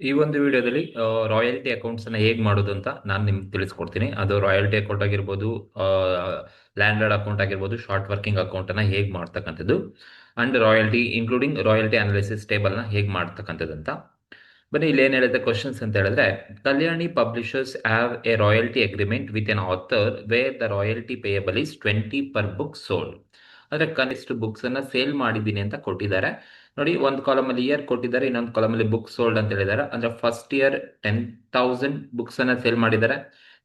ಈ ಒಂದು ವಿಡಿಯೋದಲ್ಲಿ ರಾಯಲ್ಟಿ ಅಕೌಂಟ್ಸ್ ಅನ್ನ ಹೇಗೆ ಮಾಡೋದು ಅಂತ ನಾನು ನಿಮ್ಗೆ ತಿಳಿಸ್ಕೊಡ್ತೀನಿ. ಅದು ರಾಯಲ್ಟಿ ಅಕೌಂಟ್ ಆಗಿರ್ಬೋದು, ಲ್ಯಾಂಡ್ಲಾರ್ಡ್ ಅಕೌಂಟ್ ಆಗಿರ್ಬೋದು, ಶಾರ್ಟ್ ವರ್ಕಿಂಗ್ ಅಕೌಂಟ್ ಅನ್ನ ಹೇಗೆ ಮಾಡ್ತಕ್ಕಂಥದ್ದು and royalty including royalty analysis table ನ ಹೇಗೆ ಮಾಡ್ತಕ್ಕಂಥದ್ದು ಅಂತ. ಬನ್ನಿ, ಇಲ್ಲಿ ಏನ್ ಹೇಳಿದೆ ಕ್ವಶನ್ಸ್ ಅಂತ ಹೇಳಿದ್ರೆ, Kalyani publishers have a royalty agreement with an author where the royalty payable is 20 per book sold. ಅಂದ್ರೆ ಕನಿಷ್ಠ ಬುಕ್ಸ್ ಅನ್ನ ಸೇಲ್ ಮಾಡಿದ್ದೀನಿ ಅಂತ ಕೊಟ್ಟಿದ್ದಾರೆ. ನೋಡಿ, ಒಂದು ಕಾಲಮ್ ಅಲ್ಲಿ ಇಯರ್ ಕೊಟ್ಟಿದ್ದಾರೆ, ಇನ್ನೊಂದು ಕಾಲಮ್ ಅಲ್ಲಿ ಬುಕ್ ಸೋಲ್ಡ್ ಅಂತ ಹೇಳಿದ್ದಾರೆ. ಅಂದ್ರೆ ಫಸ್ಟ್ ಇಯರ್ 10,000 ಬುಕ್ಸ್ ಅನ್ನ ಸೇಲ್ ಮಾಡಿದ್ದಾರೆ,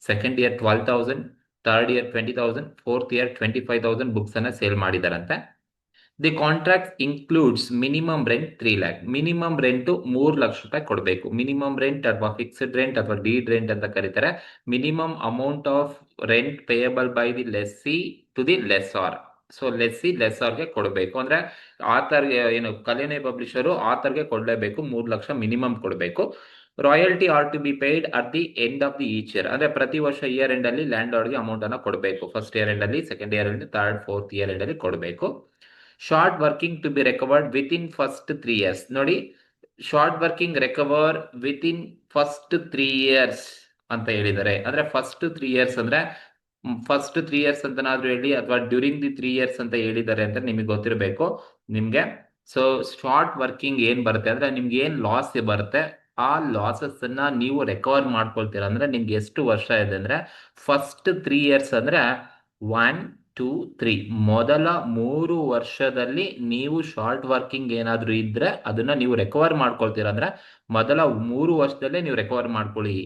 second year 12,000, third year 20,000, fourth year 25,000 books ಅನ್ನ ಸೇಲ್ ಮಾಡಿದಾರಂತೆ. The contract includes minimum rent 3 lakh. Minimum rent 3 ಲಕ್ಷ ರೂಪಾಯಿ ಕೊಡಬೇಕು. ಮಿನಿಮಮ್ ರೆಂಟ್ ಅಥವಾ ಫಿಕ್ಸ್ಡ್ ರೆಂಟ್ ಅಥವಾ ಡೀಡ್ ರೆಂಟ್ ಅಂತ ಕರೀತಾರೆ. Minimum amount of rent payable by the lessee to the lessor. So ಲೆಸ್ಸಾರ್ಗೆ ಕೊಡಬೇಕು. ಅಂದ್ರೆ ಆಥರ್ ಏನು ಕಲ್ಯಾಣಿ ಪಬ್ಲಿಷರು ಆಥರ್ಗೆ ಕೊಡಲೇಬೇಕು, 3 ಲಕ್ಷ ಮಿನಿಮಮ್ ಕೊಡಬೇಕು. Royalty are to be paid at the end of the each year. ಅಂದ್ರೆ ಪ್ರತಿ ವರ್ಷ ಇಯರ್ ಎಂಡ್ ಅಲ್ಲಿ ಲ್ಯಾಂಡ್ ಲಾರ್ಡ್ಗೆ ಅಮೌಂಟ್ ಅನ್ನ ಕೊಡಬೇಕು. ಫಸ್ಟ್ ಇಯರ್ ಎಂಡ್ ಅಲ್ಲಿ, second year end, third, fourth year end ಅಲ್ಲಿ ಕೊಡಬೇಕು. Short working to be recovered within first 3 years. ನೋಡಿ, short working recover within first 3 years ಅಂತ ಹೇಳಿದ್ದಾರೆ. ಅಂದ್ರೆ ಫಸ್ಟ್ 3 years ಅಂದ್ರೆ ಫಸ್ಟ್ 3 years ಅಂತನಾದ್ರೂ ಹೇಳಿ ಅಥವಾ ಡ್ಯೂರಿಂಗ್ ದಿ 3 years ಅಂತ ಹೇಳಿದ್ದಾರೆ ಅಂತ ನಿಮಗೆ ಗೊತ್ತಿರಬೇಕು ನಿಮ್ಗೆ. ಸೊ ಶಾರ್ಟ್ ವರ್ಕಿಂಗ್ ಏನ್ ಬರುತ್ತೆ ಅಂದ್ರೆ ನಿಮ್ಗೆ ಏನ್ ಲಾಸ್ ಬರುತ್ತೆ, ಆ ಲಾಸಸ್ ಅನ್ನ ನೀವು ರಿಕವರ್ ಮಾಡ್ಕೊಳ್ತೀರಾ. ಅಂದ್ರೆ ನಿಮ್ಗೆ ಎಷ್ಟು ವರ್ಷ ಇದೆ ಅಂದ್ರೆ ಫಸ್ಟ್ 3 years ಅಂದ್ರೆ 1, 2, 3 ಮೊದಲ 3 ವರ್ಷದಲ್ಲಿ ನೀವು ಶಾರ್ಟ್ ವರ್ಕಿಂಗ್ ಏನಾದ್ರೂ ಇದ್ರೆ ಅದನ್ನ ನೀವು ರಿಕವರ್ ಮಾಡ್ಕೊಳ್ತೀರಾ. ಅಂದ್ರೆ ಮೊದಲ 3 ವರ್ಷದಲ್ಲೇ ನೀವು ರಿಕವರ್ ಮಾಡ್ಕೊಳ್ಳಿ.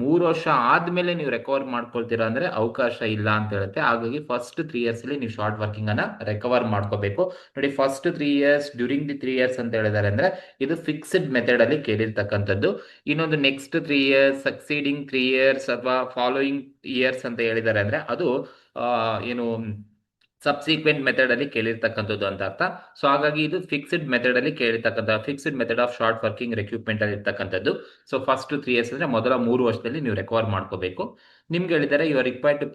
3 ವರ್ಷ ಆದ್ಮೇಲೆ ನೀವು ರಿಕವರ್ ಮಾಡ್ಕೊಳ್ತೀರಾ ಅಂದ್ರೆ ಅವಕಾಶ ಇಲ್ಲ ಅಂತ ಹೇಳುತ್ತೆ. ಹಾಗಾಗಿ ಫಸ್ಟ್ 3 years ಅಲ್ಲಿ ನೀವು ಶಾರ್ಟ್ ವರ್ಕಿಂಗ್ ಅನ್ನ ರಿಕವರ್ ಮಾಡ್ಕೋಬೇಕು. ನೋಡಿ, first 3 years, during the 3 years ಅಂತ ಹೇಳಿದ್ದಾರೆ. ಅಂದ್ರೆ ಇದು ಫಿಕ್ಸ್ಡ್ ಮೆಥಡ್ ಅಲ್ಲಿ ಕೇಳಿರ್ತಕ್ಕಂಥದ್ದು. ಇನ್ನೊಂದು ನೆಕ್ಸ್ಟ್ 3 years, ಸಕ್ಸೀಡಿಂಗ್ 3 years ಅಥವಾ ಫಾಲೋಯಿಂಗ್ ಇಯರ್ಸ್ ಅಂತ ಹೇಳಿದ್ದಾರೆ. ಅಂದ್ರೆ ಅದು ಏನು ಸಬ್ಸಿಕ್ವೆಂಟ್ ಮೆಥಡ್ ಅಲ್ಲಿ ಕೇಳಿರ್ತಕ್ಕಂಥದ್ದು ಅಂತ ಅರ್ಥ. ಸೊ ಹಾಗಾಗಿ ಇದು ಫಿಕ್ಸ್ಡ್ ಮೆಥಡ್ ಅಲ್ಲಿ ಕೇಳಿರ್ತಕ್ಕಂಥ fixed method of short working recruitment ಅಲ್ಲಿ ಇರ್ತಕ್ಕಂಥದ್ದು. ಸೊ ಫಸ್ಟ್ 3 years ಅಂದ್ರೆ ಮೊದಲ 3 ವರ್ಷದಲ್ಲಿ ನೀವು ರಿಕವರ್ ಮಾಡ್ಕೋಬೇಕು. ನಿಮ್ಗೆ ಹೇಳಿದರೆ you are required to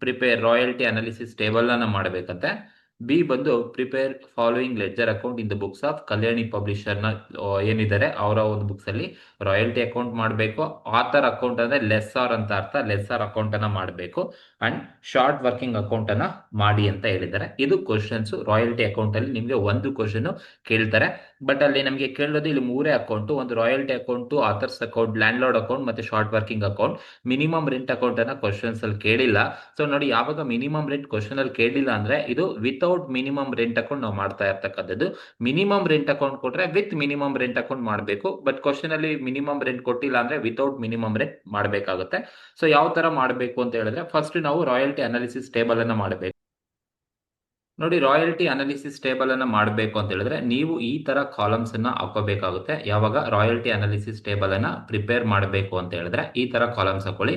prepare royalty analysis table ಅನ್ನ ಮಾಡಬೇಕಂತೆ. ಬಿ ಬಂದು prepare following ledger account in the books of Kalyani publisher ನ ಏನಿದ್ದಾರೆ ಅವರ ಒಂದು ಬುಕ್ಸ್ ಅಲ್ಲಿ ರಾಯಲ್ಟಿ ಅಕೌಂಟ್ ಮಾಡಬೇಕು. ಆಥರ್ ಅಕೌಂಟ್ ಅಂದ್ರೆ ಲೆಸ್ಸಾರ್ ಅಂತ ಅರ್ಥ, ಲೆಸ್ಸಾರ್ ಅಕೌಂಟ್ ಅನ್ನ ಮಾಡಬೇಕು. ಅಂಡ್ ಶಾರ್ಟ್ ವರ್ಕಿಂಗ್ ಅಕೌಂಟ್ ಅನ್ನ ಮಾಡಿ ಅಂತ ಹೇಳಿದ್ದಾರೆ. ಇದು ಕ್ವಶನ್ಸ್. ರಾಯಲ್ಟಿ ಅಕೌಂಟ್ ಅಲ್ಲಿ ನಿಮ್ಗೆ ಒಂದು ಕ್ವಶನ್ ಕೇಳ್ತಾರೆ, ಬಟ್ ಅಲ್ಲಿ ನಮಗೆ ಕೇಳೋದು ಇಲ್ಲಿ ಮೂರೇ ಅಕೌಂಟ್: ಒಂದು royalty account, authors account, landlord account ಮತ್ತೆ short working account. Minimum rent account ಅನ್ನ ಕ್ವಶನ್ಸ್ ಅಲ್ಲಿ ಕೇಳಿಲ್ಲ. ಸೊ ನೋಡಿ, ಯಾವಾಗ ಮಿನಿಮಮ್ ರೆಂಟ್ ಕ್ವಶನ್ ಅಲ್ಲಿ ಕೇಳಿಲ್ಲ ಅಂದ್ರೆ ಇದು ವಿತೌಟ್ ಮಿನಿಮಮ್ ರೆಂಟ್ ಅಕೌಂಟ್ ನಾವು ಮಾಡ್ತಾ ಇರ್ತಕ್ಕಂಥದ್ದು. ಮಿನಿಮಮ್ ರೆಂಟ್ ಅಕೌಂಟ್ ಕೊಟ್ರೆ ವಿತ್ ಮಿನಿಮಮ್ ರೆಂಟ್ ಅಕೌಂಟ್ ಮಾಡಬೇಕು. ಬಟ್ ಕ್ವಶನ್ ಅಲ್ಲಿ ಮಿನಿಮಮ್ ರೆಂಟ್ ಕೊಟ್ಟಿಲ್ಲ ಅಂದ್ರೆ ವಿತೌಟ್ ಮಿನಿಮಮ್ ರೆಂಟ್ ಮಾಡಬೇಕಾಗುತ್ತೆ. ಸೊ ಯಾವ ತರ ಮಾಡಬೇಕು ಅಂತ ಹೇಳಿದ್ರೆ, ಫಸ್ಟ್ ನಾವು ರಾಯಲ್ಟಿ ಅನಾಲಿಸಿಸ್ ಟೇಬಲ್ ಅನ್ನ ಮಾಡಬೇಕು. ನೋಡಿ, ರಾಯಲ್ಟಿ ಅನಾಲಿಸಿಸ್ ಟೇಬಲ್ ಅನ್ನ ಮಾಡಬೇಕು ಅಂತ ಹೇಳಿದ್ರೆ ನೀವು ಈ ತರ ಕಾಲಮ್ಸ್ ಅನ್ನ ಹಾಕೋಬೇಕಾಗುತ್ತೆ. ಯಾವಾಗ ರಾಯಲ್ಟಿ ಅನಾಲಿಸಿಸ್ ಟೇಬಲ್ ಅನ್ನ ಪ್ರಿಪೇರ್ ಮಾಡಬೇಕು ಅಂತ ಹೇಳಿದ್ರೆ ಈ ತರ ಕಾಲಮ್ಸ್ ಹಾಕೊಳ್ಳಿ.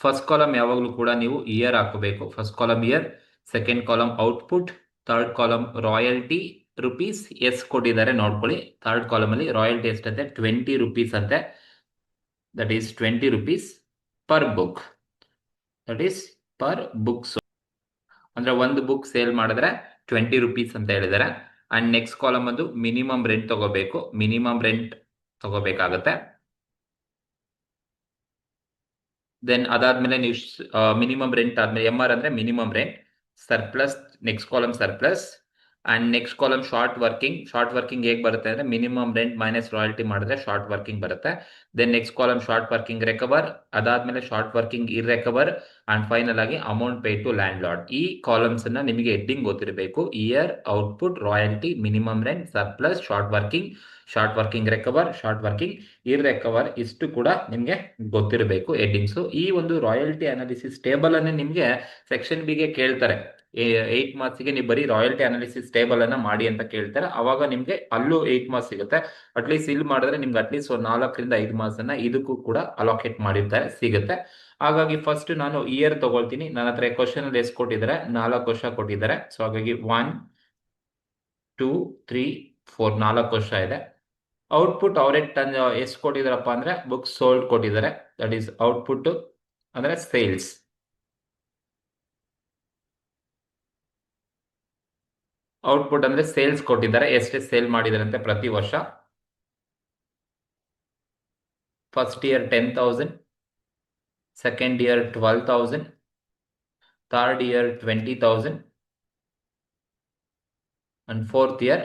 ಫಸ್ಟ್ ಕಾಲಮ್ ಯಾವಾಗಲೂ ಕೂಡ ನೀವು ಇಯರ್ ಹಾಕಬೇಕು. First column year, second column output, third column royalty rupees ಎಷ್ಟು ಕೊಟ್ಟಿದ್ದಾರೆ ನೋಡ್ಕೊಳ್ಳಿ. ಥರ್ಡ್ ಕಾಲಮ್ ಅಲ್ಲಿ ರಾಯಲ್ಟಿ ಎಷ್ಟಂತೆ 20 rupees ಅಂತೆ. That is 20 rupees per book. That is per book. ಅಂದ್ರೆ ಒಂದು ಬುಕ್ ಸೇಲ್ ಮಾಡಿದ್ರೆ 20 rupees ಅಂತ ಹೇಳಿದ್ದಾರೆ. ಅಂಡ್ ನೆಕ್ಸ್ಟ್ ಕಾಲಮ್ ಅದು ಮಿನಿಮಮ್ ರೆಂಟ್ ತಗೋಬೇಕು. ಮಿನಿಮಮ್ ರೆಂಟ್ ತಗೋಬೇಕಾಗತ್ತೆ. ದೆನ್ ಅದಾದ್ಮೇಲೆ ನೀವು ಮಿನಿಮಮ್ ರೆಂಟ್ ಆದ್ಮೇಲೆ ಎಂ ಆರ್ ಅಂದ್ರೆ minimum rent, surplus, next column surplus. And next column short working. Short working ಹೇಗೆ ಬರುತ್ತೆ ಅಂದ್ರೆ ಮಿನಿಮಮ್ ರೆಂಟ್ ಮೈನಸ್ ರಾಯಲ್ಟಿ ಮಾಡಿದ್ರೆ ಶಾರ್ಟ್ ವರ್ಕಿಂಗ್ ಬರುತ್ತೆ. Then next column short working recover, ಅದಾದ್ಮೇಲೆ short working irrecover, and final ಆಗಿ amount pay to landlord. ಈ columns ಅನ್ನ ನಿಮಗೆ ಹೆಡ್ಡಿಂಗ್ ಗೊತ್ತಿರಬೇಕು: year, output, royalty, minimum rent, surplus, short working, short working recover, short working irrecover. ಇಷ್ಟು ಕೂಡ ನಿಮ್ಗೆ ಗೊತ್ತಿರಬೇಕು ಹೆಡ್ಡಿಂಗ್ಸ್. ಈ ಒಂದು ರಾಯಲ್ಟಿ ಅನಾಲಿಸಿಸ್ ಟೇಬಲ್ ಅನ್ನು ನಿಮ್ಗೆ ಸೆಕ್ಷನ್ ಬಿ ಗೆ ಕೇಳ್ತಾರೆ. 8 marks ನೀವು ಬರೀ ರಾಯಲ್ಟಿ ಅನಾಲಿಸಿಸ್ ಟೇಬಲ್ ಅನ್ನ ಮಾಡಿ ಅಂತ ಕೇಳ್ತಾರೆ. ಅವಾಗ ನಿಮ್ಗೆ ಅಲ್ಲೂ 8 marks ಸಿಗುತ್ತೆ. ಅಟ್ಲೀಸ್ಟ್ ಇಲ್ಲಿ ಮಾಡಿದ್ರೆ ನಿಮ್ಗೆ ಅಟ್ಲೀಸ್ಟ್ 4 ರಿಂದ 5 marks ಅನ್ನ ಇದಕ್ಕೂ ಕೂಡ ಅಲೋಕೇಟ್ ಮಾಡಿರ್ತಾರೆ, ಸಿಗುತ್ತೆ. ಹಾಗಾಗಿ ಫಸ್ಟ್ ನಾನು ಇಯರ್ ತಗೊಳ್ತೀನಿ. ನನ್ನ ಹತ್ರ ಕ್ವಶನ್ ಅಲ್ಲಿ ಎಷ್ಟು ಕೊಟ್ಟಿದ್ದಾರೆ, 4 ವರ್ಷ ಕೊಟ್ಟಿದ್ದಾರೆ. ಸೊ ಹಾಗಾಗಿ 1, 2, 3, 4, 4 ವರ್ಷ ಇದೆ. ಔಟ್ಪುಟ್ ಅವರೇ ಎಷ್ಟು ಕೊಟ್ಟಿದಾರಪ್ಪ ಅಂದ್ರೆ ಬುಕ್ ಸೋಲ್ಡ್ ಕೊಟ್ಟಿದ್ದಾರೆ. ದಟ್ ಈಸ್ ಔಟ್ಪುಟ್ ಅಂದ್ರೆ ಸೇಲ್ಸ್. ಔಟ್ಪುಟ್ ಅಂದ್ರೆ ಸೇಲ್ಸ್ ಕೊಟ್ಟಿದ್ದಾರೆ, ಎಷ್ಟೇ ಸೇಲ್ ಮಾಡಿದಾರೆ ಅಂತ ಪ್ರತಿ ವರ್ಷ. First year 10,000, second year 12,000, third year 20,000 and fourth year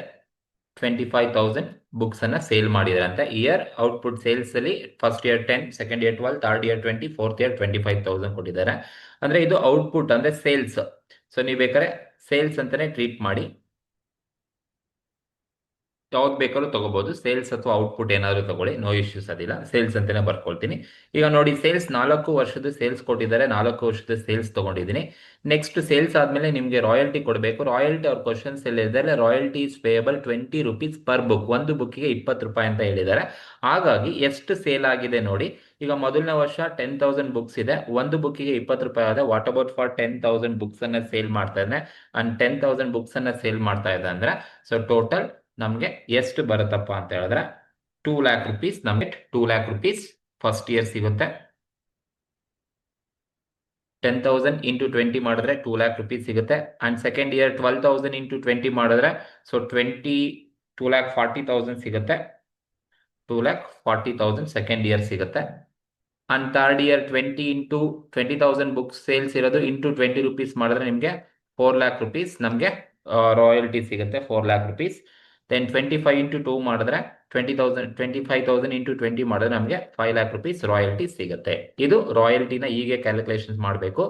25,000 books ಅನ್ನ ಸೇಲ್ ಮಾಡಿದ್ದಾರೆ ಅಂತ. ಇಯರ್ ಔಟ್ಪುಟ್ ಸೇಲ್ಸ್ ಅಲ್ಲಿ first year 10, second year 12, third year 20, fourth year 25,000 ಕೊಟ್ಟಿದ್ದಾರೆ. ಅಂದ್ರೆ ಇದು ಔಟ್ಪುಟ್ ಅಂದ್ರೆ ಸೇಲ್ಸ್. ಸೊ ನೀವು ಬೇಕಾದ್ರೆ ಸೇಲ್ಸ್ ಅಂತಾನೆ ಟ್ರೀಟ್ ಮಾಡಿ, ಯಾವ್ದು ಬೇಕಾದ್ರೂ ತಗೋಬಹುದು. ಸೇಲ್ಸ್ ಅಥವಾ ಔಟ್ಪುಟ್ ಏನಾದ್ರು ತಗೊಳ್ಳಿ, ನೋ ಇಶ್ಯೂಸ್ ಅದಿಲ್ಲ. ಸೇಲ್ಸ್ ಅಂತಾನೆ ಬರ್ಕೊಳ್ತೀನಿ. ಈಗ ನೋಡಿ, ಸೇಲ್ಸ್ 4 ವರ್ಷದ ಸೇಲ್ಸ್ ಕೊಟ್ಟಿದ್ದಾರೆ, 4 ವರ್ಷದ ಸೇಲ್ಸ್ ತಗೊಂಡಿದ್ದೀನಿ. ನೆಕ್ಸ್ಟ್ ಸೇಲ್ಸ್ ಆದ್ಮೇಲೆ ನಿಮ್ಗೆ ರಾಯಲ್ಟಿ ಕೊಡಬೇಕು. ರಾಯಲ್ಟಿ ಅವ್ರ ಕ್ವಶನ್ಸ್ ಎಲ್ಲ ಇದ್ದಾರೆ. Royalty is payable 20 rupees per book. ಒಂದು ಬುಕ್ಕಿಗೆ 20 ರೂಪಾಯಿ ಅಂತ ಹೇಳಿದ್ದಾರೆ. ಹಾಗಾಗಿ ಎಷ್ಟು ಸೇಲ್ ಆಗಿದೆ ನೋಡಿ. ಈಗ ಮೊದಲನೇ ವರ್ಷ 10,000 ಬುಕ್ಸ್ ಇದೆ, ಒಂದು ಬುಕ್ಕಿಗೆ 20 ರೂಪಾಯಿ ಆದ. ವಾಟ್ ಅಬೌಟ್ ಫಾರ್ 10,000 ಬುಕ್ಸ್ ಅನ್ನ ಸೇಲ್ ಮಾಡ್ತಾ ಇದ್ದಾನೆ ಅಂಡ್ 10,000 ಬುಕ್ಸ್ ಅನ್ನ ಸೇಲ್ ಮಾಡ್ತಾ ಇದೆ ಅಂದ್ರೆ ಸೊ ಟೋಟಲ್ ನಮ್ಗೆ ಎಷ್ಟು ಬರುತ್ತಪ್ಪ ಅಂತ ಹೇಳಿದ್ರೆ 2 lakh rupees. ನಮ್ಗೆ 2 lakh rupees ಫಸ್ಟ್ ಇಯರ್ ಸಿಗುತ್ತೆ. 10,000 ಇಂಟು 20 ಮಾಡಿದ್ರೆ 2 lakh rupees ಸಿಗುತ್ತೆ. ಅಂಡ್ ಸೆಕೆಂಡ್ ಇಯರ್ 12,000 ಇಂಟು 20 ಮಾಡಿದ್ರೆ ಸೊ 2,40,000 ಸಿಗುತ್ತೆ. 2,40,000 ಸೆಕೆಂಡ್ ಇಯರ್ ಸಿಗುತ್ತೆ. And third year 20 into 20,000 books sales ಇರೋದು ಇಂಟು 20 rupees ಮಾಡಿದ್ರೆ ನಿಮಗೆ 4 lakh rupees ನಮಗೆ ರಾಯಲ್ಟಿ ಸಿಗುತ್ತೆ. 4 lakh rupees. ದೆನ್ 25 ಇಂಟು 2 ಮಾಡಿದ್ರೆ 25,000 ಇಂಟು 20 ಮಾಡಿದ್ರೆ ನಮಗೆ 5 lakh rupees ರಾಯಲ್ಟಿ ಸಿಗುತ್ತೆ. ಇದು ರಾಯಲ್ಟಿನ ಹೀಗೆ ಕ್ಯಾಲ್ಕುಲೇಷನ್ ಮಾಡಬೇಕು.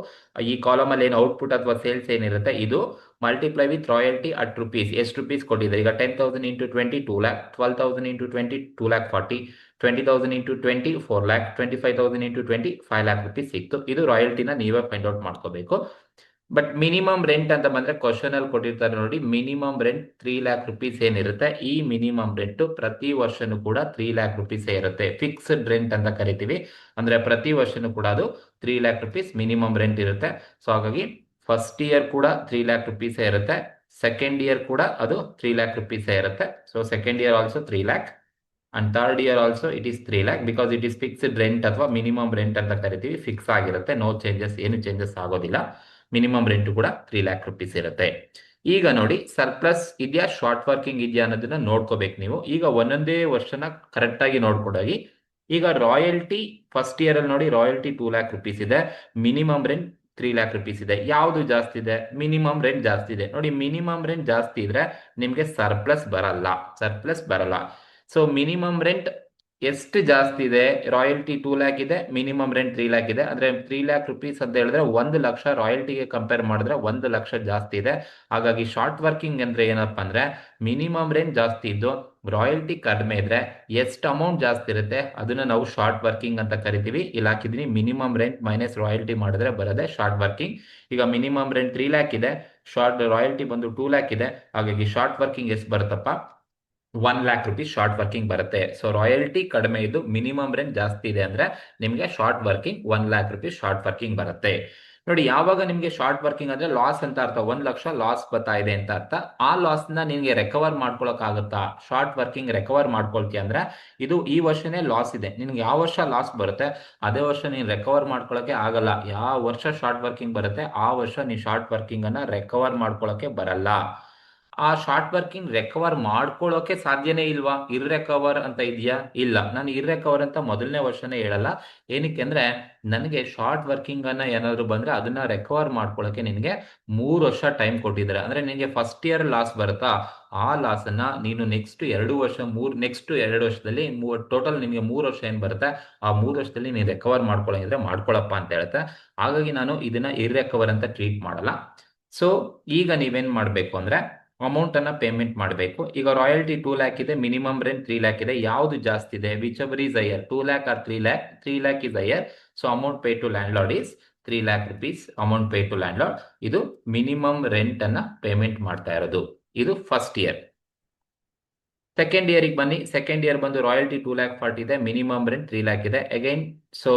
ಈ ಕಾಲಮ್ ಅಲ್ಲಿ ಏನು ಔಟ್ಪುಟ್ ಅಥವಾ ಸೇಲ್ಸ್ ಏನಿರುತ್ತೆ ಇದು multiply with royalty at rupees. ಎಷ್ಟು ರುಪೀಸ್ ಕೊಟ್ಟಿದ್ದಾರೆ ಈಗ 10,000 into 20 2 lakh, 12,000 into 20 2,40,000, 20,000 into 20 4 lakh, 25,000 into 20 5 lakh rupees ಸಿಕ್ತು. ಇದು ರಾಯಲ್ಟಿನ ನೀವೇ ಫೈಂಡ್ ಔಟ್ ಮಾಡ್ಕೋಬೇಕು. ಬಟ್ ಮಿನಿಮಮ್ ರೆಂಟ್ ಅಂತ ಬಂದ್ರೆ ಕ್ವಶನ್ ಅಲ್ಲಿ ಕೊಟ್ಟಿರ್ತಾರೆ ನೋಡಿ, ಮಿನಿಮಮ್ ರೆಂಟ್ 3 lakh rupees ಏನಿರುತ್ತೆ, ಈ ಮಿನಿಮಮ್ ರೆಂಟ್ ಪ್ರತಿ ವರ್ಷನೂ ಕೂಡ 3 lakh rupees ಇರುತ್ತೆ. ಫಿಕ್ಸ್ಡ್ ರೆಂಟ್ ಅಂತ ಕರಿತೀವಿ. ಅಂದ್ರೆ ಪ್ರತಿ ವರ್ಷನೂ ಕೂಡ ಅದು 3 lakh rupees ಮಿನಿಮಮ್ ರೆಂಟ್ ಇರುತ್ತೆ. ಸೊ ಹಾಗಾಗಿ ಫಸ್ಟ್ ಇಯರ್ ಕೂಡ 3 lakh rupees ಇರುತ್ತೆ, ಸೆಕೆಂಡ್ ಇಯರ್ ಕೂಡ ಅದು 3 lakh rupees ಇರುತ್ತೆ. So second year also 3 lakh and third year also it is 3 lakh because it is fixed rent ಅಥವಾ ಮಿನಿಮಮ್ ರೆಂಟ್ ಅಂತ ಕರಿತೀವಿ. ಫಿಕ್ಸ್ ಆಗಿರುತ್ತೆ, ನೋ ಚೇಂಜಸ್, ಏನು ಚೇಂಜಸ್ ಆಗೋದಿಲ್ಲ. ಮಿನಿಮಮ್ ರೆಂಟ್ ಕೂಡ 3 lakh rupees ಇರುತ್ತೆ. ಈಗ ನೋಡಿ, ಸರ್ಪ್ಲಸ್ ಇದೆಯಾ ಶಾರ್ಟ್ ವರ್ಕಿಂಗ್ ಇದೆಯಾ ಅನ್ನೋದನ್ನ ನೋಡ್ಕೋಬೇಕು ನೀವು. ಈಗ ಒಂದೊಂದೇ ವರ್ಷನ ಕರೆಕ್ಟ್ ಆಗಿ ನೋಡ್ಕೊಡಾಗಿ. ಈಗ ರಾಯಲ್ಟಿ ಫಸ್ಟ್ ಇಯರ್ ಅಲ್ಲಿ ನೋಡಿ, ರಾಯಲ್ಟಿ 2 lakh rupees ಇದೆ, ಮಿನಿಮಮ್ ರೆಂಟ್ 3 lakh rupees ಇದೆ. ಯಾವುದು ಜಾಸ್ತಿ ಇದೆ? ಮಿನಿಮಮ್ ರೆಂಟ್ ಜಾಸ್ತಿ ಇದೆ. ನೋಡಿ, ಮಿನಿಮಮ್ ರೆಂಟ್ ಜಾಸ್ತಿ ಇದ್ರೆ ನಿಮ್ಗೆ ಸರ್ಪ್ಲಸ್ ಬರಲ್ಲ. ಸೊ ಮಿನಿಮಮ್ ರೆಂಟ್ ಎಷ್ಟು ಜಾಸ್ತಿ ಇದೆ? ರಾಯಲ್ಟಿ 2 lakh ಇದೆ, ಮಿನಿಮಮ್ ರೆಂಟ್ 3 lakh ಇದೆ. ಅಂದ್ರೆ 3 lakh rupees ಅಂತ ಹೇಳಿದ್ರೆ 1 ಲಕ್ಷ ರಾಯಲ್ಟಿಗೆ ಕಂಪೇರ್ ಮಾಡಿದ್ರೆ 1 ಲಕ್ಷ ಜಾಸ್ತಿ ಇದೆ. ಹಾಗಾಗಿ ಶಾರ್ಟ್ ವರ್ಕಿಂಗ್ ಅಂದ್ರೆ ಏನಪ್ಪಾ ಅಂದ್ರೆ ಮಿನಿಮಮ್ ರೆಂಟ್ ಜಾಸ್ತಿ ಇದ್ದು ರಾಯಲ್ಟಿ ಕಡಿಮೆ ಇದ್ರೆ ಎಷ್ಟು ಅಮೌಂಟ್ ಜಾಸ್ತಿ ಇರುತ್ತೆ ಅದನ್ನ ನಾವು ಶಾರ್ಟ್ ವರ್ಕಿಂಗ್ ಅಂತ ಕರಿತೀವಿ. ಇಲ್ಲಿ ಹಾಕಿದೀನಿ ಮಿನಿಮಮ್ ರೆಂಟ್ ಮೈನಸ್ ರಾಯಲ್ಟಿ ಮಾಡಿದ್ರೆ ಬರೋದೆ ಶಾರ್ಟ್ ವರ್ಕಿಂಗ್. ಈಗ ಮಿನಿಮಮ್ ರೆಂಟ್ 3 lakh ಇದೆ, ಶಾರ್ಟ್ ರಾಯಲ್ಟಿ ಬಂದು 2 lakh ಇದೆ. ಹಾಗಾಗಿ ಶಾರ್ಟ್ ವರ್ಕಿಂಗ್ ಎಷ್ಟು ಬರುತ್ತಪ್ಪ? 1 lakh rupees ಶಾರ್ಟ್ ವರ್ಕಿಂಗ್ ಬರುತ್ತೆ. ಸೊ ರಾಯಲ್ಟಿ ಕಡಿಮೆ ಇದ್ದು ಮಿನಿಮಮ್ ರೆಂಟ್ ಜಾಸ್ತಿ ಇದೆ ಅಂದ್ರೆ ನಿಮ್ಗೆ short working 1 lakh rupees short working ಬರುತ್ತೆ. ನೋಡಿ, ಯಾವಾಗ ನಿಮ್ಗೆ ಶಾರ್ಟ್ ವರ್ಕಿಂಗ್ ಅಂದ್ರೆ ಲಾಸ್ ಅಂತ ಅರ್ಥ, 1 ಲಕ್ಷ ಲಾಸ್ ಬರ್ತಾ ಇದೆ ಅಂತ ಅರ್ಥ. ಆ ಲಾಸ್ ನ ನಿನ್ಗೆ ರೆಕವರ್ ಮಾಡ್ಕೊಳಕ್ ಆಗುತ್ತಾ? ಶಾರ್ಟ್ ವರ್ಕಿಂಗ್ ರೆಕವರ್ ಮಾಡ್ಕೊಳ್ತೀಯ ಅಂದ್ರೆ ಇದು ಈ ವರ್ಷನೇ ಲಾಸ್ ಇದೆ, ನಿನ್ಗೆ ಯಾವ ವರ್ಷ ಲಾಸ್ ಬರುತ್ತೆ ಅದೇ ವರ್ಷ ನೀನ್ ರೆಕವರ್ ಮಾಡ್ಕೊಳಕ್ಕೆ ಆಗಲ್ಲ. ಯಾವ ವರ್ಷ ಶಾರ್ಟ್ ವರ್ಕಿಂಗ್ ಬರುತ್ತೆ ಆ ವರ್ಷ ನೀನ್ ಶಾರ್ಟ್ ವರ್ಕಿಂಗ್ ಅನ್ನ ರೆಕವರ್ ಮಾಡ್ಕೊಳಕ್ಕೆ ಬರಲ್ಲ. ಆ ಶಾರ್ಟ್ ವರ್ಕಿಂಗ್ ರೆಕವರ್ ಮಾಡ್ಕೊಳ್ಳೋಕೆ ಸಾಧ್ಯನೇ ಇಲ್ವಾ? ಇರ್ರೆಕವರ್ ಅಂತ ಇದೆಯಾ? ಇಲ್ಲ. ನಾನು ಇರ್ರೆಕವರ್ ಅಂತ ಮೊದಲನೇ ವರ್ಷನೇ ಹೇಳಲ್ಲ. ಏನಕ್ಕೆ ಅಂದ್ರೆ ನನಗೆ ಶಾರ್ಟ್ ವರ್ಕಿಂಗ್ ಅನ್ನ ಏನಾದ್ರು ಬಂದ್ರೆ ಅದನ್ನ ರೆಕವರ್ ಮಾಡ್ಕೊಳ್ಳೋಕೆ ನಿನಗೆ 3 ವರ್ಷ ಟೈಮ್ ಕೊಟ್ಟಿದ್ದಾರೆ. ಅಂದ್ರೆ ನಿನಗೆ ಫಸ್ಟ್ ಇಯರ್ ಲಾಸ್ ಬರುತ್ತಾ, ಆ ಲಾಸ್ ಅನ್ನ ನೀನು ನೆಕ್ಸ್ಟ್ 2 ವರ್ಷ ನೆಕ್ಸ್ಟ್ 2 ವರ್ಷದಲ್ಲಿ ಟೋಟಲ್ ನಿಮಗೆ 3 ವರ್ಷ ಏನ್ ಬರುತ್ತೆ ಆ 3 ವರ್ಷದಲ್ಲಿ ನೀನು ರೆಕವರ್ ಮಾಡ್ಕೊಳ್ಳೋಂಗಿದ್ರೆ ಮಾಡ್ಕೊಳಪ್ಪ ಅಂತ ಹೇಳುತ್ತೆ. ಹಾಗಾಗಿ ನಾನು ಇದನ್ನ ಇರ್ರೆಕವರ್ ಅಂತ ಟ್ರೀಟ್ ಮಾಡಲ್ಲ. ಸೊ ಈಗ ನೀವೇನ್ ಮಾಡ್ಬೇಕು ಅಂದ್ರೆ ಅಮೌಂಟ್ ಅನ್ನ ಪೇಮೆಂಟ್ ಮಾಡಬೇಕು. ಈಗ ರಾಯಲ್ಟಿ 2 lakh ಇದೆ, ಮಿನಿಮಮ್ ರೆಂಟ್ 3 lakh ಇದೆ. ಯಾವುದು ಜಾಸ್ತಿ ಇದೆ? Whichever is higher, 2 lakh or 3 lakh? 3 lakh is higher. So amount pay to landlord is 3 lakh rupees amount pay to landlord. ಇದು minimum rent ಅನ್ನ payment ಮಾಡ್ತಾ ಇರೋದು. ಇದು ಫಸ್ಟ್ ಇಯರ್. ಸೆಕೆಂಡ್ ಇಯರ್ಗೆ ಬನ್ನಿ. ಸೆಕೆಂಡ್ ಇಯರ್ ಬಂದು royalty 2,40,000 ಇದೆ, minimum rent 3 lakh ಇದೆ. ಅಗೈನ್ ಸೊ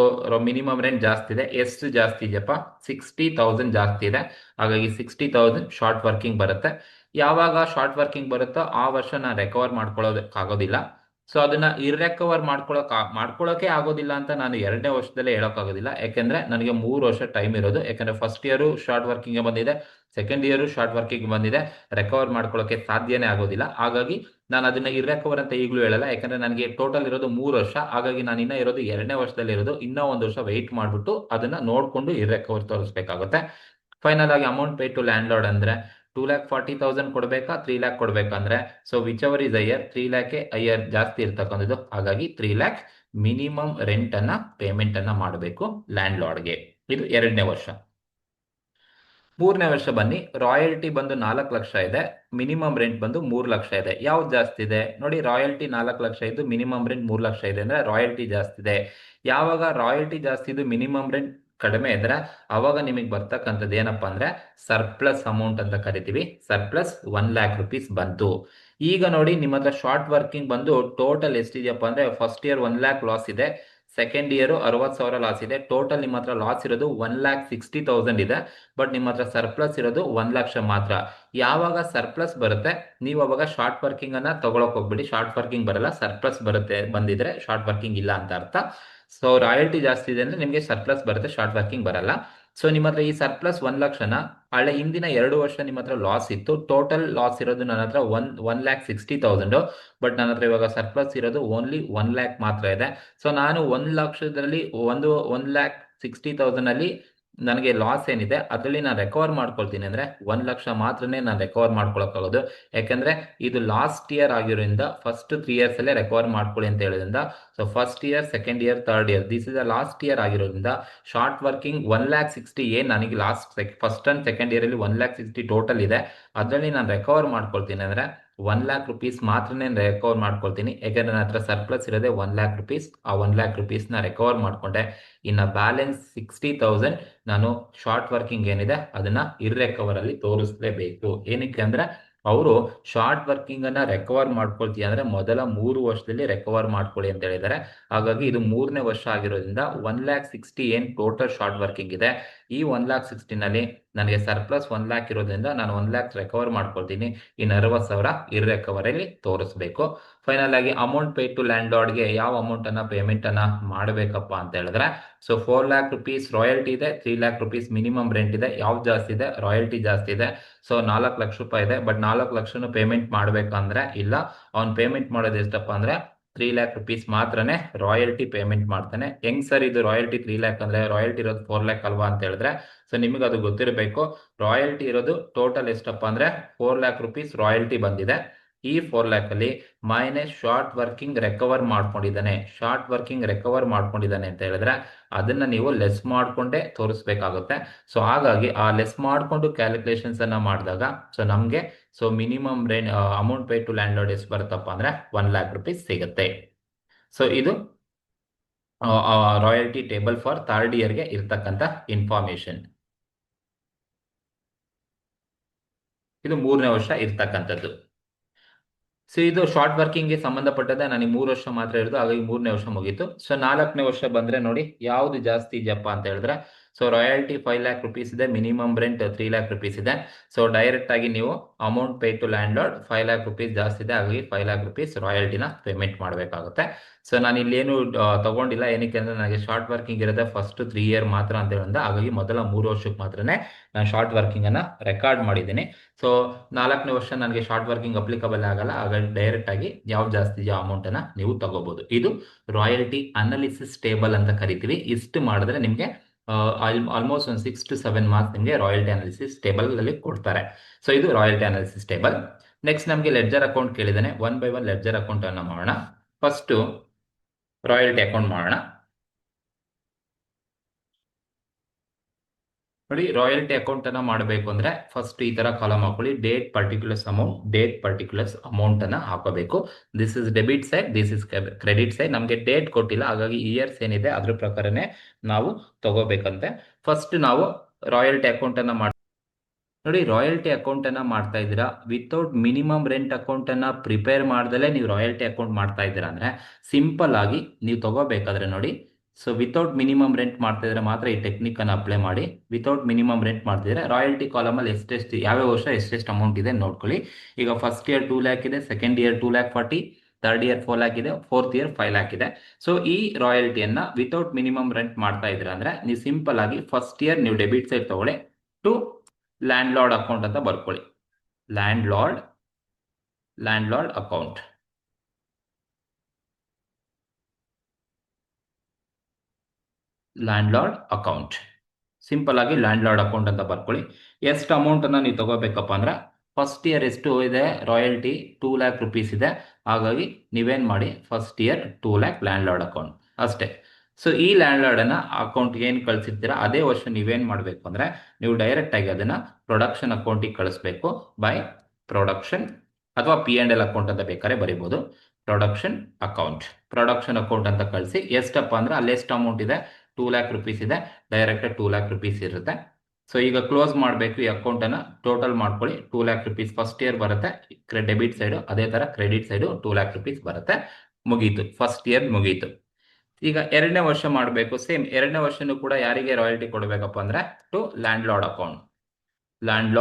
ಮಿನಿಮಮ್ ರೆಂಟ್ ಜಾಸ್ತಿ ಇದೆ. ಎಷ್ಟು ಜಾಸ್ತಿ ಇದೆಯಪ್ಪ? 60,000 ಜಾಸ್ತಿ ಇದೆ. ಹಾಗಾಗಿ 60,000 ಶಾರ್ಟ್ ವರ್ಕಿಂಗ್ ಬರುತ್ತೆ. ಯಾವಾಗ ಶಾರ್ಟ್ ವರ್ಕಿಂಗ್ ಬರುತ್ತೋ ಆ ವರ್ಷ ನಾನು ರೆಕವರ್ ಮಾಡ್ಕೊಳ್ಳೋದಕ್ಕಾಗೋದಿಲ್ಲ. ಸೊ ಅದನ್ನ ಇರ್ರೆಕವರ್ ಮಾಡ್ಕೊಳಕ್ಕೆ ಆಗೋದಿಲ್ಲ ಅಂತ ನಾನು 2ನೇ ವರ್ಷದಲ್ಲೇ ಹೇಳೋಕ್ಕಾಗೋದಿಲ್ಲ. ಯಾಕೆಂದ್ರೆ ನನಗೆ 3 ವರ್ಷ ಟೈಮ್ ಇರೋದು. ಯಾಕಂದ್ರೆ ಫಸ್ಟ್ ಇಯರ್ ಶಾರ್ಟ್ ವರ್ಕಿಂಗ್ ಬಂದಿದೆ, ಸೆಕೆಂಡ್ ಇಯರ್ ಶಾರ್ಟ್ ವರ್ಕಿಂಗ್ ಬಂದಿದೆ. ರೆಕವರ್ ಮಾಡ್ಕೊಳ್ಳೋಕೆ ಸಾಧ್ಯನೇ ಆಗೋದಿಲ್ಲ. ಹಾಗಾಗಿ ನಾನು ಅದನ್ನ ಇರ್ರೆಕವರ್ ಅಂತ ಈಗಲೂ ಹೇಳಲ್ಲ. ಯಾಕಂದ್ರೆ ನನಗೆ ಟೋಟಲ್ ಇರೋದು 3 ವರ್ಷ. ಹಾಗಾಗಿ ನಾನು ಇನ್ನ ಇರೋದು 2ನೇ ವರ್ಷದಲ್ಲಿ ಇರೋದು. ಇನ್ನೂ 1 ವರ್ಷ ವೆಯ್ಟ್ ಮಾಡ್ಬಿಟ್ಟು ಅದನ್ನ ನೋಡ್ಕೊಂಡು ಇರ್ರೆಕವರ್ ತೋರಿಸ್ಬೇಕಾಗುತ್ತೆ. ಫೈನಲ್ ಆಗಿ amount pay to landlord ಅಂದ್ರೆ 2,40,000 ಕೊಡ್ಬೇಕಾ 3 lakh ಕೊಡ್ಬೇಕಂದ್ರೆ, so whichever is higher, 3 lakh higher ಜಾಸ್ತಿ ಇರ್ತಕ್ಕಂಥದ್ದು. ಹಾಗಾಗಿ 3 lakh ಮಿನಿಮಮ್ ರೆಂಟ್ ಅನ್ನ ಪೇಮೆಂಟ್ ಅನ್ನ ಮಾಡಬೇಕು ಲ್ಯಾಂಡ್ ಲಾರ್ಡ್ಗೆ. ಇದು 2ನೇ ವರ್ಷ. 3ನೇ ವರ್ಷ ಬನ್ನಿ, ರಾಯಲ್ಟಿ ಬಂದು 4 ಲಕ್ಷ ಇದೆ, ಮಿನಿಮಮ್ ರೆಂಟ್ ಬಂದು 3 ಲಕ್ಷ ಇದೆ. ಯಾವ್ದು ಜಾಸ್ತಿ ಇದೆ ನೋಡಿ? ರಾಯಲ್ಟಿ 4 ಲಕ್ಷ ಇದ್ದು ಮಿನಿಮಮ್ ರೆಂಟ್ 3 ಲಕ್ಷ ಇದೆ ಅಂದ್ರೆ ರಾಯಲ್ಟಿ ಜಾಸ್ತಿ ಇದೆ. ಯಾವಾಗ ರಾಯಲ್ಟಿ ಜಾಸ್ತಿ ಇದ್ದು ಮಿನಿಮಮ್ ರೆಂಟ್ ಕಡಿಮೆ ಇದ್ರೆ ಅವಾಗ ನಿಮಗೆ ಬರ್ತಕ್ಕಂಥದ್ದು ಏನಪ್ಪಾ ಅಂದ್ರೆ ಸರ್ಪ್ಲಸ್ ಅಮೌಂಟ್ ಅಂತ ಕರಿತೀವಿ. ಸರ್ಪ್ಲಸ್ 1 lakh rupees ಬಂತು. ಈಗ ನೋಡಿ ನಿಮ್ಮ ಹತ್ರ ಶಾರ್ಟ್ ವರ್ಕಿಂಗ್ ಬಂದು ಟೋಟಲ್ ಎಷ್ಟಿದೆಯಪ್ಪ ಅಂದ್ರೆ ಫಸ್ಟ್ ಇಯರ್ 1 lakh ಲಾಸ್ ಇದೆ, ಸೆಕೆಂಡ್ ಇಯರ್ 60,000 ಲಾಸ್ ಇದೆ. ಟೋಟಲ್ ನಿಮ್ಮ ಹತ್ರ ಲಾಸ್ ಇರೋದು 1,60,000 ಇದೆ. ಬಟ್ ನಿಮ್ಮ ಹತ್ರ ಸರ್ಪ್ಲಸ್ ಇರೋದು 1 ಲಕ್ಷ ಮಾತ್ರ. ಯಾವಾಗ ಸರ್ಪ್ಲಸ್ ಬರುತ್ತೆ ನೀವು ಅವಾಗ ಶಾರ್ಟ್ ವರ್ಕಿಂಗ್ ಅನ್ನ ತಗೊಳಕ್ ಹೋಗ್ಬಿಡಿ. ಶಾರ್ಟ್ ವರ್ಕಿಂಗ್ ಬರಲ್ಲ, ಸರ್ಪ್ಲಸ್ ಬರುತ್ತೆ. ಬಂದಿದ್ರೆ ಶಾರ್ಟ್ ವರ್ಕಿಂಗ್ ಇಲ್ಲ ಅಂತ ಅರ್ಥ. ಸೊ ರಾಯಲ್ಟಿ ಜಾಸ್ತಿ ಇದೆ ಅಂದ್ರೆ ನಿಮಗೆ ಸರ್ಪ್ಲಸ್ ಬರುತ್ತೆ, ಶಾರ್ಟ್ ವರ್ಕಿಂಗ್ ಬರಲ್ಲ. ಸೊ ನಿಮ್ಮ ಹತ್ರ ಈ ಸರ್ಪ್ಲಸ್ 1 ಲಕ್ಷನ ಹಳೆ ಹಿಂದಿನ 2 ವರ್ಷ ನಿಮ್ಮ ಹತ್ರ ಲಾಸ್ ಇತ್ತು. ಟೋಟಲ್ ಲಾಸ್ ಇರೋದು ನನ್ನ ಹತ್ರ 1,60,000. ಬಟ್ ನನ್ನ ಹತ್ರ ಇವಾಗ ಸರ್ಪ್ಲಸ್ ಇರೋದು ಓನ್ಲಿ 1 lakh ಮಾತ್ರ ಇದೆ. ಸೊ ನಾನು 1 ಲಕ್ಷದಲ್ಲಿ 1,60,000 ಅಲ್ಲಿ ನನಗೆ ಲಾಸ್ ಏನಿದೆ ಅದರಲ್ಲಿ ನಾನು ರೆಕವರ್ ಮಾಡ್ಕೊಳ್ತೀನಿ ಅಂದ್ರೆ 1 ಲಕ್ಷ ಮಾತ್ರನೇ ನಾನು ರೆಕವರ್ ಮಾಡ್ಕೊಳಕ್ಕಾಗೋದು. ಯಾಕಂದ್ರೆ ಇದು ಲಾಸ್ಟ್ ಇಯರ್ ಆಗಿರೋದ್ರಿಂದ ಫಸ್ಟ್ 3 years ಅಲ್ಲೇ ರೆಕವರ್ ಮಾಡ್ಕೊಳ್ಳಿ ಅಂತ ಹೇಳೋದ್ರಿಂದ, so first year, second year, third year, this is the last year ಆಗಿರೋದ್ರಿಂದ ಶಾರ್ಟ್ ವರ್ಕಿಂಗ್ 1,60,000 ಏನ್ ನನಗೆ last first and second year ಅಲ್ಲಿ 1,60,000 ಟೋಟಲ್ ಇದೆ, ಅದರಲ್ಲಿ ನಾನು ರೆಕವರ್ ಮಾಡ್ಕೊಳ್ತೀನಿ ಅಂದ್ರೆ 1 lakh rupees ಮಾತ್ರನೇ ರೆಕವರ್ ಮಾಡ್ಕೊಳ್ತೀನಿ. ಯಾಕಂದ್ರೆ ನನ್ನ ಹತ್ರ ಸರ್ಪ್ಲಸ್ ಇರೋದೇ 1 lakh rupees. ಆ 1 lakh rupees ನ ರೆಕವರ್ ಮಾಡ್ಕೊಂಡೆ. ಇನ್ನ ಬ್ಯಾಲೆನ್ಸ್ 60,000 ನಾನು ಶಾರ್ಟ್ ವರ್ಕಿಂಗ್ ಏನಿದೆ ಅದನ್ನ ಇರ್ರೆಕವರ್ ಅಲ್ಲಿ ತೋರಿಸ್ಲೇಬೇಕು. ಏನಕ್ಕೆ ಅಂದ್ರೆ ಅವರು ಶಾರ್ಟ್ ವರ್ಕಿಂಗ್ ಅನ್ನ ರೆಕವರ್ ಮಾಡ್ಕೊಳ್ತೀಯ ಅಂದ್ರೆ ಮೊದಲ 3 ವರ್ಷದಲ್ಲಿ ರೆಕವರ್ ಮಾಡ್ಕೊಳ್ಳಿ ಅಂತ ಹೇಳಿದ್ದಾರೆ. ಹಾಗಾಗಿ ಇದು 3ನೇ ವರ್ಷ ಆಗಿರೋದ್ರಿಂದ 1,60,000 ಏನ್ ಟೋಟಲ್ ಶಾರ್ಟ್ ವರ್ಕಿಂಗ್ ಇದೆ, ಈ 1,60,000 ನಲ್ಲಿ ನನಗೆ ಸರ್ಪ್ಲಸ್ 1 lakh ಇರೋದ್ರಿಂದ ನಾನು 1 lakh ರೆಕವರ್ ಮಾಡ್ಕೊಳ್ತೀನಿ. ಇನ್ನು 60,000 ಇರ್ರೆಕವರ್ ಅಲ್ಲಿ ತೋರಿಸ್ಬೇಕು. ಫೈನಲ್ ಆಗಿ ಅಮೌಂಟ್ ಪೇ ಟು ಲ್ಯಾಂಡ್ ಲಾರ್ಡ್ಗೆ ಯಾವ ಅಮೌಂಟ್ ಅನ್ನ ಪೇಮೆಂಟ್ ಅನ್ನ ಮಾಡಬೇಕಪ್ಪ ಅಂತ ಹೇಳಿದ್ರೆ, ಸೊ 4 lakh rupees ರಾಯಲ್ಟಿ ಇದೆ, 3 lakh rupees ಮಿನಿಮಮ್ ರೆಂಟ್ ಇದೆ. ಯಾವ್ದು ಜಾಸ್ತಿ ಇದೆ? ರಾಯಲ್ಟಿ ಜಾಸ್ತಿ ಇದೆ. ಸೊ 4 ಲಕ್ಷ ರೂಪಾಯಿ ಇದೆ. ಬಟ್ 4 ಲಕ್ಷನು ಪೇಮೆಂಟ್ ಮಾಡ್ಬೇಕಂದ್ರೆ ಇಲ್ಲ, ಅವ್ನು ಪೇಮೆಂಟ್ ಮಾಡೋದು ಎಷ್ಟಪ್ಪ ಅಂದ್ರೆ 3 lakh rupees ಮಾತ್ರನೇ ರಾಯಲ್ಟಿ ಪೇಮೆಂಟ್ ಮಾಡ್ತಾನೆ. ಹೆಂಗ್ ಸರ್ ಇದು ರಾಯಲ್ಟಿ 3 lakh ಅಂದ್ರೆ ರಾಯಲ್ಟಿ ಇರೋದು 4 lakh ಅಲ್ವಾ ಅಂತ ಹೇಳಿದ್ರೆ, ಸೊ ನಿಮಗೆ ಅದು ಗೊತ್ತಿರಬೇಕು. ರಾಯಲ್ಟಿ ಇರೋದು ಟೋಟಲ್ ಎಷ್ಟಪ್ಪ ಅಂದ್ರೆ 4 lakh rupees ರಾಯಲ್ಟಿ ಬಂದಿದೆ. ಈ 4 lakh ಅಲ್ಲಿ ಮೈನಸ್ ಶಾರ್ಟ್ ವರ್ಕಿಂಗ್ ರೆಕವರ್ ಮಾಡ್ಕೊಂಡಿದ್ದಾನೆ. ಶಾರ್ಟ್ ವರ್ಕಿಂಗ್ ರೆಕವರ್ ಮಾಡ್ಕೊಂಡಿದ್ದಾನೆ ಅಂತ ಹೇಳಿದ್ರೆ ಅದನ್ನ ನೀವು ಲೆಸ್ ಮಾಡ್ಕೊಂಡೇ ತೋರಿಸ್ಬೇಕಾಗುತ್ತೆ. ಸೊ ಹಾಗಾಗಿ ಆ ಲೆಸ್ ಮಾಡ್ಕೊಂಡು ಕ್ಯಾಲ್ಕುಲೇಷನ್ಸ್ ಅನ್ನ ಮಾಡಿದಾಗ ಸೊ ನಮ್ಗೆ so minimum range amount pay to landlord ಎಷ್ಟು ಬರುತ್ತಪ್ಪ ಅಂದ್ರೆ 1 lakh rupees ಸಿಗುತ್ತೆ. ಸೊ ಇದು ರಾಯಲ್ಟಿ ಟೇಬಲ್ ಫಾರ್ ಥರ್ಡ್ ಇಯರ್ಗೆ ಇರ್ತಕ್ಕಂಥ ಇನ್ಫಾರ್ಮೇಶನ್. ಇದು 3ನೇ ವರ್ಷ ಇರ್ತಕ್ಕಂಥದ್ದು. ಸೊ ಇದು ಶಾರ್ಟ್ ವರ್ಕಿಂಗ್ ಗೆ ಸಂಬಂಧಪಟ್ಟದ ನನಗೆ 3 ವರ್ಷ ಮಾತ್ರ ಇರೋದು. ಹಾಗಾಗಿ 3ನೇ ವರ್ಷ ಮುಗೀತು. ಸೊ 4ನೇ ವರ್ಷ ಬಂದ್ರೆ ನೋಡಿ ಯಾವ್ದು ಜಾಸ್ತಿ ಇದೆಯಪ್ಪ ಅಂತ ಹೇಳಿದ್ರೆ, ಸೊ ರಾಯಲ್ಟಿ 5 lakh rupees ಇದೆ, ಮಿನಿಮಮ್ ರೆಂಟ್ 3 lakh rupees ಇದೆ. ಸೊ ಡೈರೆಕ್ಟ್ ಆಗಿ ನೀವು amount pay to landlord 5 lakh rupees ಜಾಸ್ತಿ ಇದೆ. ಹಾಗಾಗಿ 5 lakh rupees ರಾಯಲ್ಟಿನ ಪೇಮೆಂಟ್ ಮಾಡಬೇಕಾಗುತ್ತೆ. ಸೊ ನಾನು ಇಲ್ಲೇನು ತಗೊಂಡಿಲ್ಲ. ಏನಕ್ಕೆ ಅಂದ್ರೆ ನನಗೆ ಶಾರ್ಟ್ ವರ್ಕಿಂಗ್ ಇರೋದೇ ಫಸ್ಟ್ 3 year ಮಾತ್ರ ಅಂತ ಹೇಳಿದ್ರೆ, ಹಾಗಾಗಿ ಮೊದಲ 3 ವರ್ಷಕ್ಕೆ ಮಾತ್ರನೇ ನಾನು ಶಾರ್ಟ್ ವರ್ಕಿಂಗ್ ಅನ್ನ ರೆಕಾರ್ಡ್ ಮಾಡಿದ್ದೀನಿ. ಸೊ 4ನೇ ವರ್ಷ ನನಗೆ ಶಾರ್ಟ್ ವರ್ಕಿಂಗ್ ಅಪ್ಲಿಕಬಲ್ ಆಗಲ್ಲ. ಹಾಗಾಗಿ ಡೈರೆಕ್ಟ್ ಆಗಿ ಯಾವ ಜಾಸ್ತಿ ಇದೆಯೋ ಅಮೌಂಟ್ ಅನ್ನ ನೀವು ತಗೋಬಹುದು. ಇದು ರಾಯಲ್ಟಿ ಅನಾಲಿಸಿಸ್ ಟೇಬಲ್ ಅಂತ ಕರಿತೀವಿ. ಇಷ್ಟು ಮಾಡಿದ್ರೆ ನಿಮ್ಗೆ ಆಲ್ಮೋಸ್ಟ್ ಒಂದು 6 to 7 ಮಾರ್ಕ್ಸ್ ನಿಮಗೆ ರಾಯಲ್ಟಿ ಅನಾಲಿಸಿಸ್ ಟೇಬಲ್ ಅಲ್ಲಿ ಕೊಡ್ತಾರೆ. ಸೊ ಇದು ರಾಯಲ್ಟಿ ಅನಾಲಿಸಿಸ್ ಟೇಬಲ್. ನೆಕ್ಸ್ಟ್ ನಮಗೆ ಲೆಡ್ಜರ್ ಅಕೌಂಟ್ ಕೇಳಿದಾನೆ. 1 by 1 ಲೆಡ್ಜರ್ ಅಕೌಂಟ್ ಅನ್ನ ಮಾಡೋಣ. ಫಸ್ಟ್ ರಾಯಲ್ಟಿ ಅಕೌಂಟ್ ಮಾಡೋಣ. ನೋಡಿ, ರಾಯಲ್ಟಿ ಅಕೌಂಟ್ ಅನ್ನ ಮಾಡಬೇಕು ಅಂದ್ರೆ ಫಸ್ಟ್ ಈ ತರ ಕಾಲಮ್ ಹಾಕೊಳ್ಳಿ. Date particulars amount, date particulars amount ಅನ್ನ ಹಾಕೋಬೇಕು. This is debit side, this is credit side. ನಮಗೆ ಡೇಟ್ ಕೊಟ್ಟಿಲ್ಲ, ಹಾಗಾಗಿ ಇಯರ್ಸ್ ಏನಿದೆ ಅದ್ರ ಪ್ರಕಾರನೇ ನಾವು ತಗೋಬೇಕಂತೆ. ಫಸ್ಟ್ ನಾವು ರಾಯಲ್ಟಿ ಅಕೌಂಟ್ ಅನ್ನ ನೋಡಿ, ರಾಯಲ್ಟಿ ಅಕೌಂಟ್ ಅನ್ನ ಮಾಡ್ತಾ ಇದ್ದೀರಾ ವಿತೌಟ್ ಮಿನಿಮಮ್ ರೆಂಟ್ ಅಕೌಂಟ್ ಅನ್ನ ಪ್ರಿಪೇರ್ ಮಾಡ್ದಲೇ ನೀವು ರಾಯಲ್ಟಿ ಅಕೌಂಟ್ ಮಾಡ್ತಾ ಇದ್ದೀರಾ ಅಂದ್ರೆ ಸಿಂಪಲ್ ಆಗಿ ನೀವು ತಗೋಬೇಕಾದ್ರೆ ನೋಡಿ, ಸೊ ವಿತೌಟ್ ಮಿನಿಮಮ್ ರೆಂಟ್ ಮಾಡ್ತಾ ಇದ್ರೆ ಮಾತ್ರ ಈ ಟೆಕ್ನಿಕ್ ಅನ್ನು ಅಪ್ಲೈ ಮಾಡಿ. ವಿತೌಟ್ ಮಿನಿಮಮ್ ರೆಂಟ್ ಮಾಡ್ತಿದ್ರೆ ರಾಯಲ್ಟಿ ಕಾಲಮ್ ಅಲ್ಲಿ ಎಷ್ಟೆಷ್ಟು ಯಾವ್ಯಾವ ವರ್ಷ ಎಷ್ಟೆಷ್ಟು ಅಮೌಂಟ್ ಇದೆ ನೋಡ್ಕೊಳ್ಳಿ. ಈಗ ಫಸ್ಟ್ ಇಯರ್ 2 lakh ಇದೆ, second year 2,40,000, third year 4 lac ಇದೆ, ಫೋರ್ತ್ ಇಯರ್ 5 ಲ್ಯಾಕ್ ಇದೆ. ಸೊ ಈ ರಾಯಲ್ಟಿಯನ್ನ ವಿತೌಟ್ ಮಿನಿಮಮ್ ರೆಂಟ್ ಮಾಡ್ತಾ ಇದ್ರ ಅಂದ್ರೆ ನೀವು ಸಿಂಪಲ್ ಆಗಿ ಫಸ್ಟ್ ಇಯರ್ ನೀವು ಡೆಬಿಟ್ ಸೈಡ್ ತಗೊಳ್ಳಿ, ಟು ಲ್ಯಾಂಡ್ ಲಾರ್ಡ್ ಅಕೌಂಟ್ ಅಂತ ಬರ್ಕೊಳ್ಳಿ. Land lord account. Landlord account simple ಆಗಿ ಲ್ಯಾಂಡ್ ಲಾರ್ಡ್ ಅಕೌಂಟ್ ಅಂತ ಬರ್ಕೊಳ್ಳಿ. ಎಷ್ಟು ಅಮೌಂಟ್ ಅನ್ನ ನೀವು ತಗೋಬೇಕಪ್ಪ ಅಂದ್ರೆ ಫಸ್ಟ್ ಇಯರ್ ಎಷ್ಟು ಇದೆ ರಾಯಲ್ಟಿ 2 ಲ್ಯಾಕ್ ರುಪೀಸ್ ಇದೆ. ಹಾಗಾಗಿ ನೀವೇನ್ ಮಾಡಿ first year 2 lac land lord account ಅಷ್ಟೇ. ಸೊ ಈ ಲ್ಯಾಂಡ್ ಲಾರ್ಡ್ ಅನ್ನ ಅಕೌಂಟ್ ಏನ್ ಕಳ್ಸಿರ್ತೀರಾ ಅದೇ ವರ್ಷ ನೀವೇನ್ ಮಾಡ್ಬೇಕು ಅಂದ್ರೆ ನೀವು ಡೈರೆಕ್ಟ್ ಆಗಿ ಅದನ್ನ ಪ್ರೊಡಕ್ಷನ್ ಅಕೌಂಟಿಗೆ ಕಳಿಸ್ಬೇಕು. ಬೈ ಪ್ರೊಡಕ್ಷನ್ ಅಥವಾ P&L ಅಕೌಂಟ್ ಅಂತ ಬೇಕಾದ್ರೆ ಬರೀಬಹುದು. ಪ್ರೊಡಕ್ಷನ್ ಅಕೌಂಟ್ ಅಂತ ಕಳಿಸಿ. ಎಷ್ಟಪ್ಪ ಅಂದ್ರೆ ಅಲ್ಲಿ ಎಷ್ಟು ಅಮೌಂಟ್ ಇದೆ 2 ಲ್ಯಾಕ್ ರುಪೀಸ್ ಇದೆ, ಡೈರೆಕ್ಟ್ 2 ಲ್ಯಾಕ್ ರುಪೀಸ್ ಇರುತ್ತೆ. ಸೊ ಈಗ ಕ್ಲೋಸ್ ಮಾಡಬೇಕು ಈ ಅಕೌಂಟ್ ಅನ್ನ. ಟೋಟಲ್ ಮಾಡ್ಕೊಳ್ಳಿ 2 ಲ್ಯಾಕ್ ರುಪೀಸ್ ಫಸ್ಟ್ ಇಯರ್ ಬರುತ್ತೆ ಡೆಬಿಟ್ ಸೈಡ್, ಅದೇ ತರ ಕ್ರೆಡಿಟ್ ಸೈಡ್ 2 ಲ್ಯಾಕ್ ರುಪೀಸ್ ಬರುತ್ತೆ. ಮುಗೀತು, ಫಸ್ಟ್ ಇಯರ್ ಮುಗೀತು. ಈಗ ಎರಡನೇ ವರ್ಷ ಮಾಡಬೇಕು ಸೇಮ್. ಎರಡನೇ ವರ್ಷನೂ ಕೂಡ ಯಾರಿಗೆ ರಾಯಲ್ಟಿ ಕೊಡಬೇಕಪ್ಪ ಅಂದ್ರೆ to landlord account. Land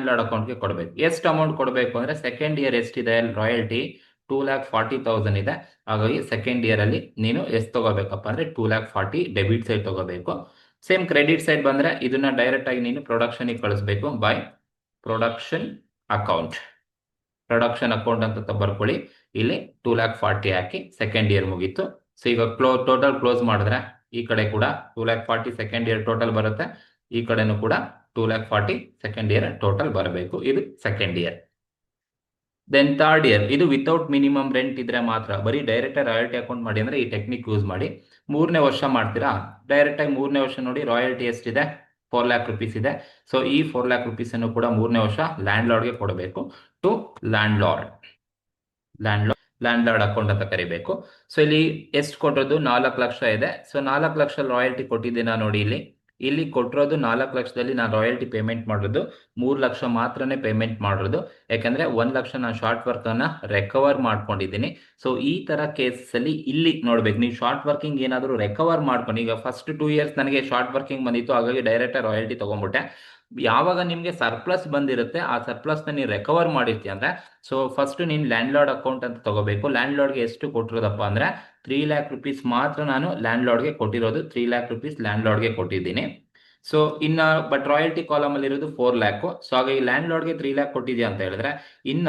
lord ಅಕೌಂಟ್ಗೆ ಕೊಡಬೇಕು. ಎಷ್ಟು ಅಮೌಂಟ್ ಕೊಡಬೇಕು ಅಂದ್ರೆ ಸೆಕೆಂಡ್ ಇಯರ್ ಎಷ್ಟಿದೆ ರಾಯಲ್ಟಿ 2,40,000 ಇದೆ. ಹಾಗಾಗಿ ಸೆಕೆಂಡ್ ಇಯರ್ ಅಲ್ಲಿ ನೀನು ಎಷ್ಟು ತಗೋಬೇಕಪ್ಪ ಅಂದ್ರೆ 2,40,000 ಡೆಬಿಟ್ ಸೈಡ್ ತಗೋಬೇಕು. ಸೇಮ್ ಕ್ರೆಡಿಟ್ ಸೈಡ್ ಬಂದ್ರೆ ಇದನ್ನ ಡೈರೆಕ್ಟ್ ಆಗಿ ನೀನು ಪ್ರೊಡಕ್ಷನ್ ಕಳಿಸ್ಬೇಕು. ಬೈ ಪ್ರೊಡಕ್ಷನ್ ಅಕೌಂಟ್ ಅಂತ ಬರ್ಕೊಳ್ಳಿ. ಇಲ್ಲಿ 2,40,000 ಹಾಕಿ ಸೆಕೆಂಡ್ ಇಯರ್ ಮುಗೀತು. ಸೊ ಈಗ ಟೋಟಲ್ ಕ್ಲೋಸ್ ಮಾಡಿದ್ರೆ ಈ ಕಡೆ ಕೂಡ 2,40,000 ಸೆಕೆಂಡ್ ಇಯರ್ ಟೋಟಲ್ ಬರುತ್ತೆ, ಈ ಕಡೆನೂ ಕೂಡ 2,40,000 ಸೆಕೆಂಡ್ ಇಯರ್ ಟೋಟಲ್ ಬರಬೇಕು. ಇದು second year. Then third year ಇದು ವಿತೌಟ್ ಮಿನಿಮಮ್ ರೆಂಟ್ ಇದ್ರೆ ಮಾತ್ರ, ಬರೀ ಡೈರೆಕ್ಟ್ ರಾಯಲ್ಟಿ ಅಕೌಂಟ್ ಮಾಡಿ ಅಂದ್ರೆ ಈ ಟೆಕ್ನಿಕ್ ಯೂಸ್ ಮಾಡಿ. ಮೂರನೇ ವರ್ಷ ಮಾಡ್ತೀರಾ ಡೈರೆಕ್ಟ್ ಆಗಿ ಮೂರನೇ ವರ್ಷ ನೋಡಿ ರಾಯಲ್ಟಿ ಎಷ್ಟಿದೆ 4 ಲ್ಯಾಕ್ ರುಪೀಸ್ ಇದೆ. ಸೊ ಈ 4 ಲ್ಯಾಕ್ ರುಪೀಸ್ ಅನ್ನು ಕೂಡ ಮೂರನೇ ವರ್ಷ ಲ್ಯಾಂಡ್ ಲಾರ್ಡ್ಗೆ ಕೊಡಬೇಕು. ಟು ಲ್ಯಾಂಡ್ ಲಾರ್ಡ್ ಅಕೌಂಟ್ ಅಂತ ಕರಿಬೇಕು. ಸೊ ಇಲ್ಲಿ ಎಷ್ಟು ಕೊಟ್ಟಿರೋದು 4 ಲಕ್ಷ ಇದೆ. ಸೊ 4 ಲಕ್ಷ ರಾಯಲ್ಟಿ ಕೊಟ್ಟಿದ್ದೀನ ನೋಡಿ. ಇಲ್ಲಿ ಕೊಟ್ಟಿರೋದು 4 ಲಕ್ಷದಲ್ಲಿ ನಾನು ರಾಯಲ್ಟಿ ಪೇಮೆಂಟ್ ಮಾಡೋದು 3 ಲಕ್ಷ ಮಾತ್ರನೇ ಪೇಮೆಂಟ್ ಮಾಡೋದು. ಯಾಕಂದ್ರೆ 1 ಲಕ್ಷ ನಾನು ಶಾರ್ಟ್ ವರ್ಕ್ ಅನ್ನ ರೆಕವರ್ ಮಾಡ್ಕೊಂಡಿದ್ದೀನಿ. ಸೊ ಈ ತರ ಕೇಸಸ್ ಅಲ್ಲಿ ಇಲ್ಲಿ ನೋಡ್ಬೇಕು, ನೀವು ಶಾರ್ಟ್ ವರ್ಕಿಂಗ್ ಏನಾದರೂ ರೆಕವರ್ ಮಾಡ್ಕೊಂಡು, ಈಗ ಫಸ್ಟ್ 2 ಇಯರ್ಸ್ ನನಗೆ ಶಾರ್ಟ್ ವರ್ಕಿಂಗ್ ಬಂದಿತ್ತು, ಹಾಗಾಗಿ ಡೈರೆಕ್ಟ್ ರಾಯಲ್ಟಿ ತಗೊಂಡ್ಬಿಟ್ಟೆ. ಯಾವಾಗ ನಿಮ್ಗೆ ಸರ್ಪ್ಲಸ್ ಬಂದಿರುತ್ತೆ ಆ ಸರ್ಪ್ಲಸ್ ನ ನೀವು ರೆಕವರ್ ಮಾಡಿರ್ತೀಯ ಅಂದ್ರೆ ಸೊ ಫಸ್ಟ್ ನೀನ್ ಲ್ಯಾಂಡ್ ಲಾರ್ಡ್ ಅಕೌಂಟ್ ಅಂತ ತಗೋಬೇಕು. ಲ್ಯಾಂಡ್ ಲಾರ್ಡ್ಗೆ ಎಷ್ಟು ಕೊಟ್ಟಿರೋದಪ್ಪ ಅಂದ್ರೆ 3 ಲ್ಯಾಕ್ ರುಪೀಸ್ ಮಾತ್ರ ನಾನು ಲ್ಯಾಂಡ್ ಲಾರ್ಡ್ಗೆ ಕೊಟ್ಟಿರೋದು. 3 ಲ್ಯಾಕ್ ರುಪೀಸ್ ಲ್ಯಾಂಡ್ ಲಾರ್ಡ್ಗೆ ಕೊಟ್ಟಿದ್ದೀನಿ. ಸೊ ಇನ್ನ ಬಟ್ ರಾಯಲ್ಟಿ ಕಾಲಮ್ ಅಲ್ಲಿ ಇರೋದು 4 ಲ್ಯಾಕ್. ಸೊ ಹಾಗಾಗಿ ಲ್ಯಾಂಡ್ ಲಾರ್ಡ್ಗೆ 3 ಲ್ಯಾಕ್ ಕೊಟ್ಟಿದ್ಯಾ ಅಂತ ಹೇಳಿದ್ರೆ ಇನ್ನ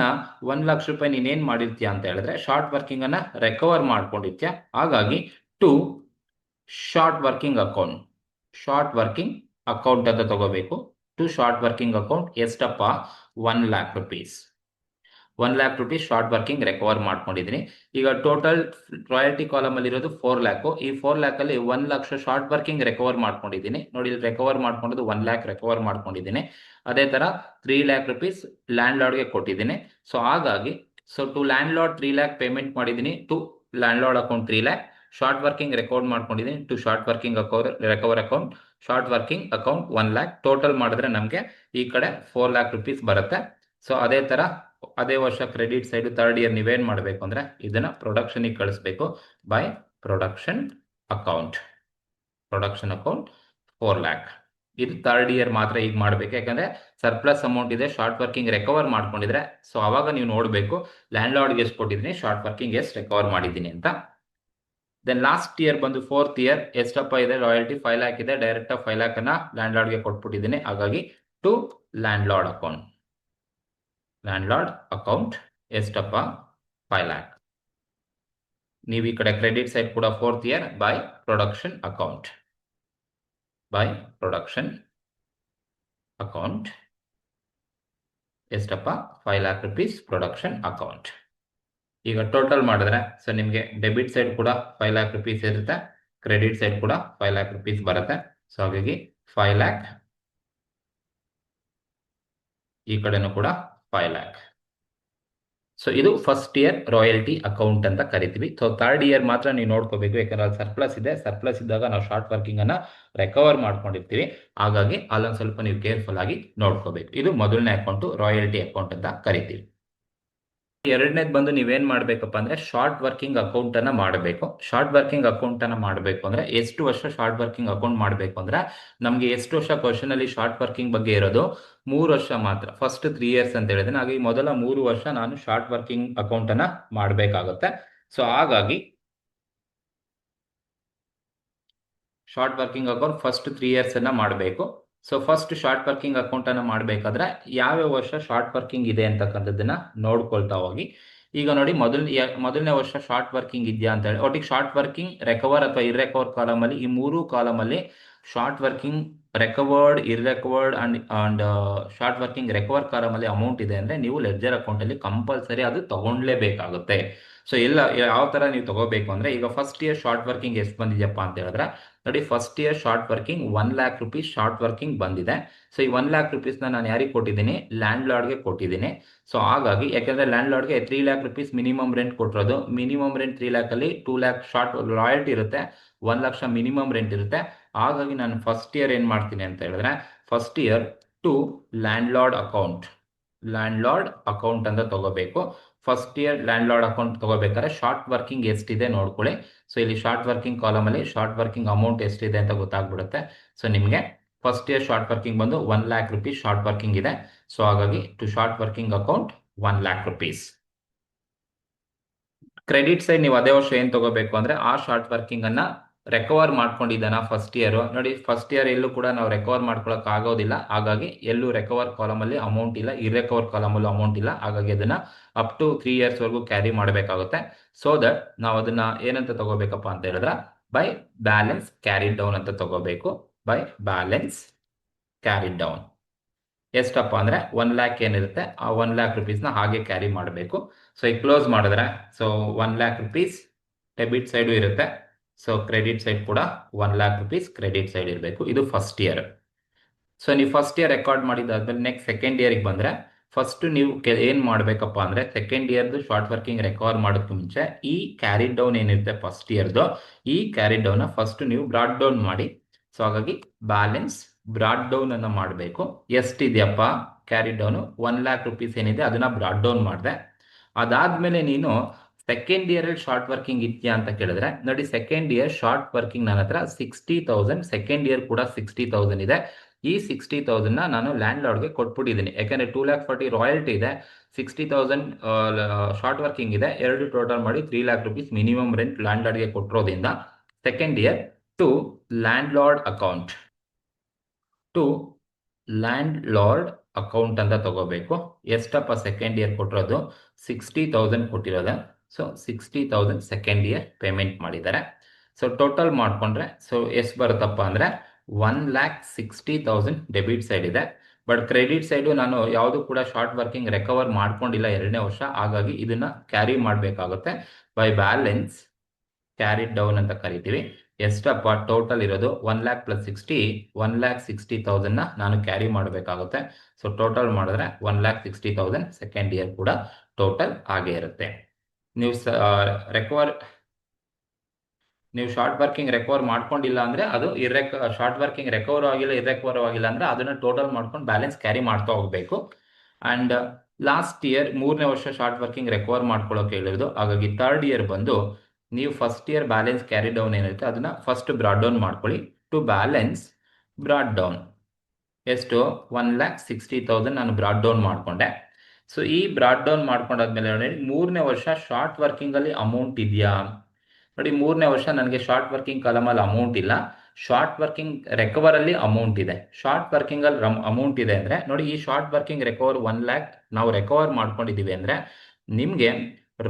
1 ಲಕ್ಷ ರೂಪಾಯಿ ನೀನೇನ್ ಮಾಡಿರ್ತೀಯ ಅಂತ ಹೇಳಿದ್ರೆ ಶಾರ್ಟ್ ವರ್ಕಿಂಗ್ ಅನ್ನ ರೆಕವರ್ ಮಾಡ್ಕೊಂಡಿರ್ತೀಯ. ಹಾಗಾಗಿ ಟು ಶಾರ್ಟ್ ವರ್ಕಿಂಗ್ ಅಕೌಂಟ್ ಅಂತ ತಗೋಬೇಕು. ಟು ಶಾರ್ಟ್ ವರ್ಕಿಂಗ್ ಅಕೌಂಟ್ ಎಷ್ಟಪ್ಪ 1 lac rupees. 1 lac rupees short working recover ಮಾಡ್ಕೊಂಡಿದ್ದೀನಿ. ಈಗ ಟೋಟಲ್ ರಾಯಲ್ಟಿ ಕಾಲಮ್ ಅಲ್ಲಿ ಇರೋದು 4 ಲ್ಯಾಕ್. ಈ 4 ಲ್ಯಾಕ್ ಅಲ್ಲಿ 1 ಲಕ್ಷ ಶಾರ್ಟ್ ವರ್ಕಿಂಗ್ ರೆಕವರ್ ಮಾಡ್ಕೊಂಡಿದ್ದೀನಿ ನೋಡಿ. ರೆಕವರ್ ಮಾಡ್ಕೊಂಡಿದ್ದು 1 ಲ್ಯಾಕ್ ರೆಕವರ್ ಮಾಡ್ಕೊಂಡಿದ್ದೀನಿ. ಅದೇ ತರ 3 ಲ್ಯಾಕ್ ರುಪೀಸ್ ಲ್ಯಾಂಡ್ ಲಾರ್ಡ್ಗೆ ಕೊಟ್ಟಿದ್ದೀನಿ. ಸೊ ಹಾಗಾಗಿ to landlord 3 lakh payment ಮಾಡಿದ್ದೀನಿ. To landlord account 3 lakh. Short working record ಮಾಡ್ಕೊಂಡಿದ್ದೀನಿ to short working recover account. Short working account 1 lakh. Total ಮಾಡಿದ್ರೆ ನಮಗೆ ಈ ಕಡೆ 4 ಲ್ಯಾಕ್ ರುಪೀಸ್ ಬರುತ್ತೆ. ಸೊ ಅದೇ ತರ ಅದೇ ವರ್ಷ ಕ್ರೆಡಿಟ್ ಸೈಡ್ ಥರ್ಡ್ ಇಯರ್ ನೀವೇನ್ ಮಾಡಬೇಕು ಅಂದ್ರೆ ಇದನ್ನ ಪ್ರೊಡಕ್ಷನ್ ಕಳಿಸ್ಬೇಕು. By production account 4 lac. ಇದು ಥರ್ಡ್ ಇಯರ್ ಮಾತ್ರ ಈಗ ಮಾಡ್ಬೇಕು. ಯಾಕಂದ್ರೆ ಸರ್ಪ್ಲಸ್ ಅಮೌಂಟ್ ಇದೆ, ಶಾರ್ಟ್ ವರ್ಕಿಂಗ್ ರೆಕವರ್ ಮಾಡ್ಕೊಂಡಿದ್ರೆ ಸೊ ಅವಾಗ ನೀವು ನೋಡ್ಬೇಕು ಲ್ಯಾಂಡ್ ಲಾರ್ಡ್ಗೆ ಎಷ್ಟು ಕೊಟ್ಟಿದ್ದೀನಿ, ಶಾರ್ಟ್ ವರ್ಕಿಂಗ್ ಎಷ್ಟು ರೆಕವರ್ ಮಾಡಿದ್ದೀನಿ ಅಂತ. ದೆನ್ ಲಾಸ್ಟ್ ಇಯರ್ ಬಂದು ಫೋರ್ತ್ ಇಯರ್ ಎಷ್ಟಪ್ಪ ಇದೆ ರಾಯಲ್ಟಿ 5 ಲ್ಯಾಕ್ ಇದೆ. ಡೈರೆಕ್ಟ್ 5 ಲ್ಯಾಕ್ ಅನ್ನ ಲ್ಯಾಂಡ್ ಲಾರ್ಡ್ಗೆ ಕೊಟ್ಬಿಟ್ಟಿದ್ದೀನಿ. ಹಾಗಾಗಿ ಟು ಲ್ಯಾಂಡ್ ಲಾರ್ಡ್ ಅಕೌಂಟ್ ಎಷ್ಟಪ್ಪ 5 ಲ್ಯಾಕ್. ನೀವು ಈ ಕಡೆ ಕ್ರೆಡಿಟ್ ಸೈಡ್ ಕೂಡ fourth year by production account ಎಷ್ಟಪ್ಪ 5 ಲ್ಯಾಕ್ ರುಪೀಸ್ ಪ್ರೊಡಕ್ಷನ್ ಅಕೌಂಟ್. ಈಗ ಟೋಟಲ್ ಮಾಡಿದ್ರೆ ಸೊ ನಿಮಗೆ ಡೆಬಿಟ್ ಸೈಡ್ ಕೂಡ 5 ಲ್ಯಾಕ್ ರುಪೀಸ್ ಇರುತ್ತೆ, ಕ್ರೆಡಿಟ್ ಸೈಡ್ ಕೂಡ 5 ಲ್ಯಾಕ್ ರುಪೀಸ್ ಬರುತ್ತೆ. ಸೊ ಹಾಗಾಗಿ 5 ಲ್ಯಾಕ್, ಈ ಕಡೆನೂ ಕೂಡ 5 ಲ್ಯಾಕ್. ಸೊ ಇದು ಫಸ್ಟ್ ಇಯರ್ ರಾಯಲ್ಟಿ ಅಕೌಂಟ್ ಅಂತ ಕರಿತೀವಿ. ಸೊ ಥರ್ಡ್ ಇಯರ್ ಮಾತ್ರ ನೀವು ನೋಡ್ಕೋಬೇಕು, ಯಾಕಂದ್ರೆ ಅಲ್ಲಿ ಸರ್ಪ್ಲಸ್ ಇದೆ. ಸರ್ಪ್ಲಸ್ ಇದ್ದಾಗ ನಾವು ಶಾರ್ಟ್ ವರ್ಕಿಂಗ್ ಅನ್ನ ರೆಕವರ್ ಮಾಡ್ಕೊಂಡಿರ್ತೀವಿ. ಹಾಗಾಗಿ ಅಲ್ಲೊಂದು ಸ್ವಲ್ಪ ನೀವು ಕೇರ್ಫುಲ್ ಆಗಿ ನೋಡ್ಕೋಬೇಕು. ಇದು ಮೊದಲನೇ ಅಕೌಂಟ್ ರಾಯಲ್ಟಿ ಅಕೌಂಟ್ ಅಂತ ಕರಿತೀವಿ. ಎರಡನೇದು ಬಂದು ನೀವೇನ್ ಮಾಡ್ಬೇಕಪ್ಪ ಅಂದ್ರೆ ಶಾರ್ಟ್ ವರ್ಕಿಂಗ್ ಅಕೌಂಟ್ ಅನ್ನ ಮಾಡಬೇಕು. ಶಾರ್ಟ್ ವರ್ಕಿಂಗ್ ಅಕೌಂಟ್ ಅನ್ನ ಮಾಡಬೇಕು ಅಂದ್ರೆ ಎಷ್ಟು ವರ್ಷ ಶಾರ್ಟ್ ವರ್ಕಿಂಗ್ ಅಕೌಂಟ್ ಮಾಡಬೇಕು ಅಂದ್ರೆ ನಮ್ಗೆ ಎಷ್ಟು ವರ್ಷ ಕ್ವಶನ್ ಅಲ್ಲಿ ಶಾರ್ಟ್ ವರ್ಕಿಂಗ್ ಬಗ್ಗೆ ಇರೋದು 3 ವರ್ಷ ಮಾತ್ರ. ಫಸ್ಟ್ 3 years ಅಂತ ಹೇಳಿದ್ರೆ ಹಾಗೆ ಈ ಮೊದಲ 3 ವರ್ಷ ನಾನು ಶಾರ್ಟ್ ವರ್ಕಿಂಗ್ ಅಕೌಂಟ್ ಅನ್ನ ಮಾಡಬೇಕಾಗುತ್ತೆ. ಸೊ ಹಾಗಾಗಿ short working account first 3 years ಅನ್ನ ಮಾಡಬೇಕು. So first short working account ಅನ್ನ ಮಾಡಬೇಕಾದ್ರೆ ಯಾವ್ಯಾವ ವರ್ಷ ಶಾರ್ಟ್ ವರ್ಕಿಂಗ್ ಇದೆ ಅಂತಕ್ಕಂಥದ್ದನ್ನ ನೋಡ್ಕೊಳ್ತಾ ಹೋಗಿ. ಈಗ ನೋಡಿ ಮೊದಲನೇ ವರ್ಷ ಶಾರ್ಟ್ ವರ್ಕಿಂಗ್ ಇದೆಯಾ ಅಂತ ಹೇಳಿ ಒಟ್ಟಿಗೆ ಶಾರ್ಟ್ ವರ್ಕಿಂಗ್ ರೆಕವರ್ ಅಥವಾ ಇರ್ರೆಕವರ್ ಕಾಲಮ್ ಅಲ್ಲಿ ಈ 3 ಕಾಲಮ್ ಅಲ್ಲಿ short working recovered irrecovered and short working recover column ಅಲ್ಲಿ ಅಮೌಂಟ್ ಇದೆ ಅಂದ್ರೆ ನೀವು ಲೆಡ್ಜರ್ ಅಕೌಂಟ್ ಅಲ್ಲಿ ಕಂಪಲ್ಸರಿ ಅದು ತಗೊಂಡ್ಲೇಬೇಕಾಗುತ್ತೆ. ಸೊ ಎಲ್ಲ ಯಾವ ತರ ನೀವು ತಗೋಬೇಕು ಅಂದ್ರೆ ಈಗ ಫಸ್ಟ್ ಇಯರ್ ಶಾರ್ಟ್ ವರ್ಕಿಂಗ್ ಎಷ್ಟು ಬಂದಿದೆಯಪ್ಪ ಅಂತ ಹೇಳಿದ್ರೆ ನೋಡಿ first year short working 1 lakh rupees short working ಬಂದಿದೆ. ಸೊ ಈ 1 lakh rupees ನಾನು ಯಾರಿಗೆ ಕೊಟ್ಟಿದ್ದೀನಿ, ಲ್ಯಾಂಡ್ ಲಾರ್ಡ್ಗೆ ಕೊಟ್ಟಿದ್ದೀನಿ. ಸೊ ಹಾಗಾಗಿ ಯಾಕಂದ್ರೆ ಲ್ಯಾಂಡ್ ಲಾರ್ಡ್ಗೆ 3 lakh rupees ಮಿನಿಮಮ್ ರೆಂಟ್ ಕೊಟ್ಟಿರೋದು. ಮಿನಿಮಮ್ ರೆಂಟ್ 3 lakh ಅಲ್ಲಿ 2 lakh ಶಾರ್ಟ್ ರಾಯಲ್ಟಿ ಇರುತ್ತೆ, 1 ಲಕ್ಷ ಮಿನಿಮಮ್ ರೆಂಟ್ ಇರುತ್ತೆ. ಹಾಗಾಗಿ ನಾನು ಫಸ್ಟ್ ಇಯರ್ ಏನ್ ಮಾಡ್ತೀನಿ ಅಂತ ಹೇಳಿದ್ರೆ first year to landlord account, landlord account ಅಂತ ತಗೋಬೇಕು. First year landlord account ತಗೋಬೇಕಾದ್ರೆ ಶಾರ್ಟ್ ವರ್ಕಿಂಗ್ ಎಷ್ಟಿದೆ ನೋಡ್ಕೊಳ್ಳಿ. ಸೊ ಇಲ್ಲಿ ಶಾರ್ಟ್ ವರ್ಕಿಂಗ್ ಕಾಲಮ್ ಅಲ್ಲಿ ಶಾರ್ಟ್ ವರ್ಕಿಂಗ್ ಅಮೌಂಟ್ ಎಷ್ಟಿದೆ ಅಂತ ಗೊತ್ತಾಗ್ಬಿಡುತ್ತೆ. ಸೊ ನಿಮಗೆ ಫಸ್ಟ್ ಇಯರ್ ಶಾರ್ಟ್ ವರ್ಕಿಂಗ್ ಬಂದು 1 lakh rupees ಶಾರ್ಟ್ ವರ್ಕಿಂಗ್ ಇದೆ. ಸೊ ಹಾಗಾಗಿ to short working account 1 lakh rupees. Credit side ನೀವು ಅದೇ ವರ್ಷ ಏನ್ ತಗೋಬೇಕು ಅಂದ್ರೆ ಆ ಶಾರ್ಟ್ ವರ್ಕಿಂಗ್ ಅನ್ನ ರೆಕವರ್ ಮಾಡ್ಕೊಂಡಿದ್ದಾನ ಫಸ್ಟ್ ಇಯರ್. ನೋಡಿ ಫಸ್ಟ್ ಇಯರ್ ಎಲ್ಲೂ ಕೂಡ ನಾವು ರೆಕವರ್ ಮಾಡ್ಕೊಳಕ್ ಆಗೋದಿಲ್ಲ. ಹಾಗಾಗಿ ಎಲ್ಲೂ ರೆಕವರ್ ಕಾಲಮ್ ಅಲ್ಲಿ ಅಮೌಂಟ್ ಇಲ್ಲ, ಇರ್ರೆಕವರ್ ಕಾಲಮ್ ಅಲ್ಲಿ ಅಮೌಂಟ್ ಇಲ್ಲ. ಹಾಗಾಗಿ ಅದನ್ನ ಅಪ್ ಟು 3 years ವರೆಗೂ ಕ್ಯಾರಿ ಮಾಡಬೇಕಾಗುತ್ತೆ. ಸೊ ದಟ್ ನಾವು ಅದನ್ನ ಏನಂತ ತಗೋಬೇಕಪ್ಪ ಅಂತ ಹೇಳಿದ್ರೆ ಬೈ ಬ್ಯಾಲೆನ್ಸ್ ಕ್ಯಾರಿ ಡೌನ್ ಅಂತ ತಗೋಬೇಕು. ಬೈ ಬ್ಯಾಲೆನ್ಸ್ ಕ್ಯಾರಿ ಡೌನ್ ಎಷ್ಟಪ್ಪ ಅಂದ್ರೆ 1 lakh ಏನಿರುತ್ತೆ ಆ 1 lakh rupees ನ ಹಾಗೆ ಕ್ಯಾರಿ ಮಾಡಬೇಕು. ಸೊ ಈಗ ಕ್ಲೋಸ್ ಮಾಡಿದ್ರೆ so 1 lakh rupees debit side ಇರುತ್ತೆ. ಸೊ ಕ್ರೆಡಿಟ್ ಸೈಡ್ ಕೂಡ 1 lakh rupees ಕ್ರೆಡಿಟ್ ಸೈಡ್ ಇರಬೇಕು. ಇದು ಫಸ್ಟ್ ಇಯರ್. ಸೊ ನೀವು ಫಸ್ಟ್ ಇಯರ್ ರೆಕಾರ್ಡ್ ಮಾಡಿದಾದ್ಮೇಲೆ ನೆಕ್ಸ್ಟ್ ಸೆಕೆಂಡ್ ಇಯರ್ಗೆ ಬಂದ್ರೆ ಫಸ್ಟ್ ನೀವು ಏನ್ ಮಾಡ್ಬೇಕಪ್ಪ ಅಂದ್ರೆ ಸೆಕೆಂಡ್ ಇಯರ್ದು ಶಾರ್ಟ್ ವರ್ಕಿಂಗ್ ರೆಕವರ್ ಮಾಡೋದಕ್ಕೆ ಮುಂಚೆ ಈ ಕ್ಯಾರಿ ಡೌನ್ ಏನಿರುತ್ತೆ ಫಸ್ಟ್ ಇಯರ್ದು, ಈ ಕ್ಯಾರಿ ಡೌನ್ ಫಸ್ಟ್ ನೀವು ಬ್ರಾಡ್ ಡೌನ್ ಮಾಡಿ. ಸೊ ಹಾಗಾಗಿ ಬ್ಯಾಲೆನ್ಸ್ ಬ್ರಾಡ್ ಡೌನ್ ಅನ್ನ ಮಾಡಬೇಕು. ಎಷ್ಟಿದೆಯಪ್ಪ ಕ್ಯಾರಿ ಡೌನ್ 1 lakh rupees ಏನಿದೆ ಅದನ್ನ ಬ್ರಾಡ್ ಡೌನ್ ಮಾಡಿದೆ. ಅದಾದ್ಮೇಲೆ ನೀನು ಸೆಕೆಂಡ್ ಇಯರ್ ಅಲ್ಲಿ ಶಾರ್ಟ್ ವರ್ಕಿಂಗ್ ಇದೆಯಾ ಅಂತ ಕೇಳಿದ್ರೆ ನೋಡಿ ಸೆಕೆಂಡ್ ಇಯರ್ ಶಾರ್ಟ್ ವರ್ಕಿಂಗ್ ನನ್ನ ಹತ್ರ 60,000, ಸೆಕೆಂಡ್ ಇಯರ್ ಕೂಡ 60,000 ಇದೆ. ಈ 60,000 ನಾನು ಲ್ಯಾಂಡ್ ಲಾರ್ಡ್ಗೆ ಕೊಟ್ಬಿಟ್ಟಿದ್ದೀನಿ. ಯಾಕಂದ್ರೆ 2 lakh 40 ರಾಯಲ್ಟಿ ಇದೆ, 60,000 ಶಾರ್ಟ್ ವರ್ಕಿಂಗ್ ಇದೆ, ಎರಡು ಟೋಟಲ್ ಮಾಡಿ 3 lakh rupees ಮಿನಿಮಮ್ ರೆಂಟ್ ಲ್ಯಾಂಡ್ ಲಾರ್ಡ್ಗೆ ಕೊಟ್ಟಿರೋದ್ರಿಂದ second year to landlord account, to landlord account ಅಂತ ತಗೋಬೇಕು. ಎಷ್ಟಪ್ಪ ಸೆಕೆಂಡ್ ಇಯರ್ ಕೊಟ್ಟಿರೋದು 60,000 ಕೊಟ್ಟಿರೋದ. ಸೊ 60,000 ಸೆಕೆಂಡ್ ಇಯರ್ ಪೇಮೆಂಟ್ ಮಾಡಿದ್ದಾರೆ. ಸೊ ಟೋಟಲ್ ಮಾಡ್ಕೊಂಡ್ರೆ ಸೊ ಎಷ್ಟು ಬರುತ್ತಪ್ಪ ಅಂದ್ರೆ 1,60,000 ಡೆಬಿಟ್ ಸೈಡ್ ಇದೆ. ಬಟ್ ಕ್ರೆಡಿಟ್ ಸೈಡು ನಾನು ಯಾವುದು ಕೂಡ ಶಾರ್ಟ್ ವರ್ಕಿಂಗ್ ರೆಕವರ್ ಮಾಡ್ಕೊಂಡಿಲ್ಲ ಎರಡನೇ ವರ್ಷ. ಹಾಗಾಗಿ ಇದನ್ನ ಕ್ಯಾರಿ ಮಾಡಬೇಕಾಗುತ್ತೆ ಬೈ ಬ್ಯಾಲೆನ್ಸ್ ಕ್ಯಾರಿಡ್ ಡೌನ್ ಅಂತ ಕರಿತೀವಿ. ಎಷ್ಟಪ್ಪ ಟೋಟಲ್ ಇರೋದು 1 lakh + 60, 1,60,000 ನಾನು ಕ್ಯಾರಿ ಮಾಡಬೇಕಾಗುತ್ತೆ. ಸೊ ಟೋಟಲ್ ಮಾಡಿದ್ರೆ 1,60,000 ಸೆಕೆಂಡ್ ಇಯರ್ ಕೂಡ ಟೋಟಲ್ ಆಗೇ ಇರುತ್ತೆ. ನೀವು ರೆಕವರ್ ನೀವು ಶಾರ್ಟ್ ವರ್ಕಿಂಗ್ ರೆಕವರ್ ಮಾಡ್ಕೊಂಡಿಲ್ಲ ಅಂದ್ರೆ ಅದು ಶಾರ್ಟ್ ವರ್ಕಿಂಗ್ ರೆಕವರ್ ಆಗಿಲ್ಲ ಇರ್ರೆಕವರ್ ಆಗಿಲ್ಲ ಅಂದ್ರೆ ಅದನ್ನ ಟೋಟಲ್ ಮಾಡ್ಕೊಂಡು ಬ್ಯಾಲೆನ್ಸ್ ಕ್ಯಾರಿ ಮಾಡ್ತಾ ಹೋಗ್ಬೇಕು. ಅಂಡ್ ಲಾಸ್ಟ್ ಇಯರ್ 3ನೇ ವರ್ಷ ಶಾರ್ಟ್ ವರ್ಕಿಂಗ್ ರೆಕವರ್ ಮಾಡ್ಕೊಳ್ಳೋಕೆ ಹೇಳಿರೋದು. ಹಾಗಾಗಿ ಥರ್ಡ್ ಇಯರ್ ಬಂದು ನೀವು first year balance carry down ಏನಿರುತ್ತೆ ಅದನ್ನ ಫಸ್ಟ್ ಬ್ರಾಡ್ ಡೌನ್ ಮಾಡ್ಕೊಳ್ಳಿ. ಟು ಬ್ಯಾಲೆನ್ಸ್ ಬ್ರಾಡ್ ಡೌನ್ ಎಷ್ಟು 1,60,000 ನಾನು ಬ್ರಾಡ್ ಡೌನ್ ಮಾಡ್ಕೊಂಡೆ. ಸೊ ಈ ಬ್ರಾಡ್ ಡೌನ್ ಮಾಡ್ಕೊಂಡಾದ್ಮೇಲೆ ನೋಡಿ 3ನೇ ವರ್ಷ ಶಾರ್ಟ್ ವರ್ಕಿಂಗ್ ಅಲ್ಲಿ ಅಮೌಂಟ್ ಇದೆಯಾ ನೋಡಿ. 3ನೇ ವರ್ಷ ನನಗೆ ಶಾರ್ಟ್ ವರ್ಕಿಂಗ್ ಕಾಲಮ್ ಅಲ್ಲಿ ಅಮೌಂಟ್ ಇಲ್ಲ, ಶಾರ್ಟ್ ವರ್ಕಿಂಗ್ ರೆಕವರ್ ಅಲ್ಲಿ ಅಮೌಂಟ್ ಇದೆ. ಶಾರ್ಟ್ ವರ್ಕಿಂಗ್ ಅಲ್ಲಿ ಅಮೌಂಟ್ ಇದೆ ಅಂದ್ರೆ ನೋಡಿ ಈ ಶಾರ್ಟ್ ವರ್ಕಿಂಗ್ ರೆಕವರ್ 1 lakh ನಾವು ರೆಕವರ್ ಮಾಡ್ಕೊಂಡಿದೀವಿ ಅಂದ್ರೆ ನಿಮ್ಗೆ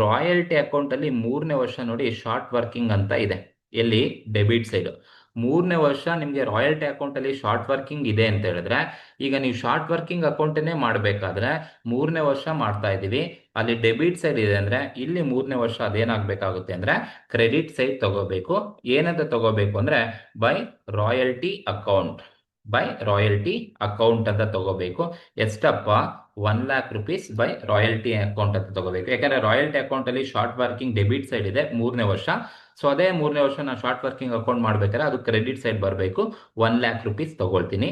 ರಾಯಲ್ಟಿ ಅಕೌಂಟ್ ಅಲ್ಲಿ 3ನೇ ವರ್ಷ ನೋಡಿ ಶಾರ್ಟ್ ವರ್ಕಿಂಗ್ ಅಂತ ಇದೆ. ಎಲ್ಲಿ ಡೆಬಿಟ್ ಸೈಡ್ 3ನೇ ವರ್ಷ ನಿಮ್ಗೆ ರಾಯಲ್ಟಿ ಅಕೌಂಟ್ ಅಲ್ಲಿ ಶಾರ್ಟ್ ವರ್ಕಿಂಗ್ ಇದೆ ಅಂತ ಹೇಳಿದ್ರೆ ಈಗ ನೀವು ಶಾರ್ಟ್ ವರ್ಕಿಂಗ್ ಅಕೌಂಟನ್ನೇ ಮಾಡಬೇಕಾದ್ರೆ 3ನೇ ವರ್ಷ ಮಾಡ್ತಾ ಇದೀವಿ, ಅಲ್ಲಿ ಡೆಬಿಟ್ ಸೈಡ್ ಇದೆ ಅಂದ್ರೆ ಇಲ್ಲಿ 3ನೇ ವರ್ಷ ಅದೇನಾಗಬೇಕಾಗುತ್ತೆ ಅಂದ್ರೆ ಕ್ರೆಡಿಟ್ ಸೈಡ್ ತಗೋಬೇಕು. ಏನಂತ ತಗೋಬೇಕು ಅಂದ್ರೆ by royalty account, by royalty account ಅಂತ ತಗೋಬೇಕು. ಎಷ್ಟಪ್ಪ 1 lakh rupees by royalty account ಅಂತ ತಗೋಬೇಕು. ಯಾಕಂದ್ರೆ ರಾಯಲ್ಟಿ ಅಕೌಂಟ್ ಅಲ್ಲಿ ಶಾರ್ಟ್ ವರ್ಕಿಂಗ್ ಡೆಬಿಟ್ ಸೈಡ್ ಇದೆ 3ನೇ ವರ್ಷ. ಸೊ ಅದೇ 3ನೇ ವರ್ಷ ನಾನು ಶಾರ್ಟ್ ವರ್ಕಿಂಗ್ ಅಕೌಂಟ್ ಮಾಡ್ಬೇಕಾದ್ರೆ ಅದು ಕ್ರೆಡಿಟ್ ಸೈಡ್ ಬರಬೇಕು. 1 lakh rupees ತಗೊಳ್ತೀನಿ.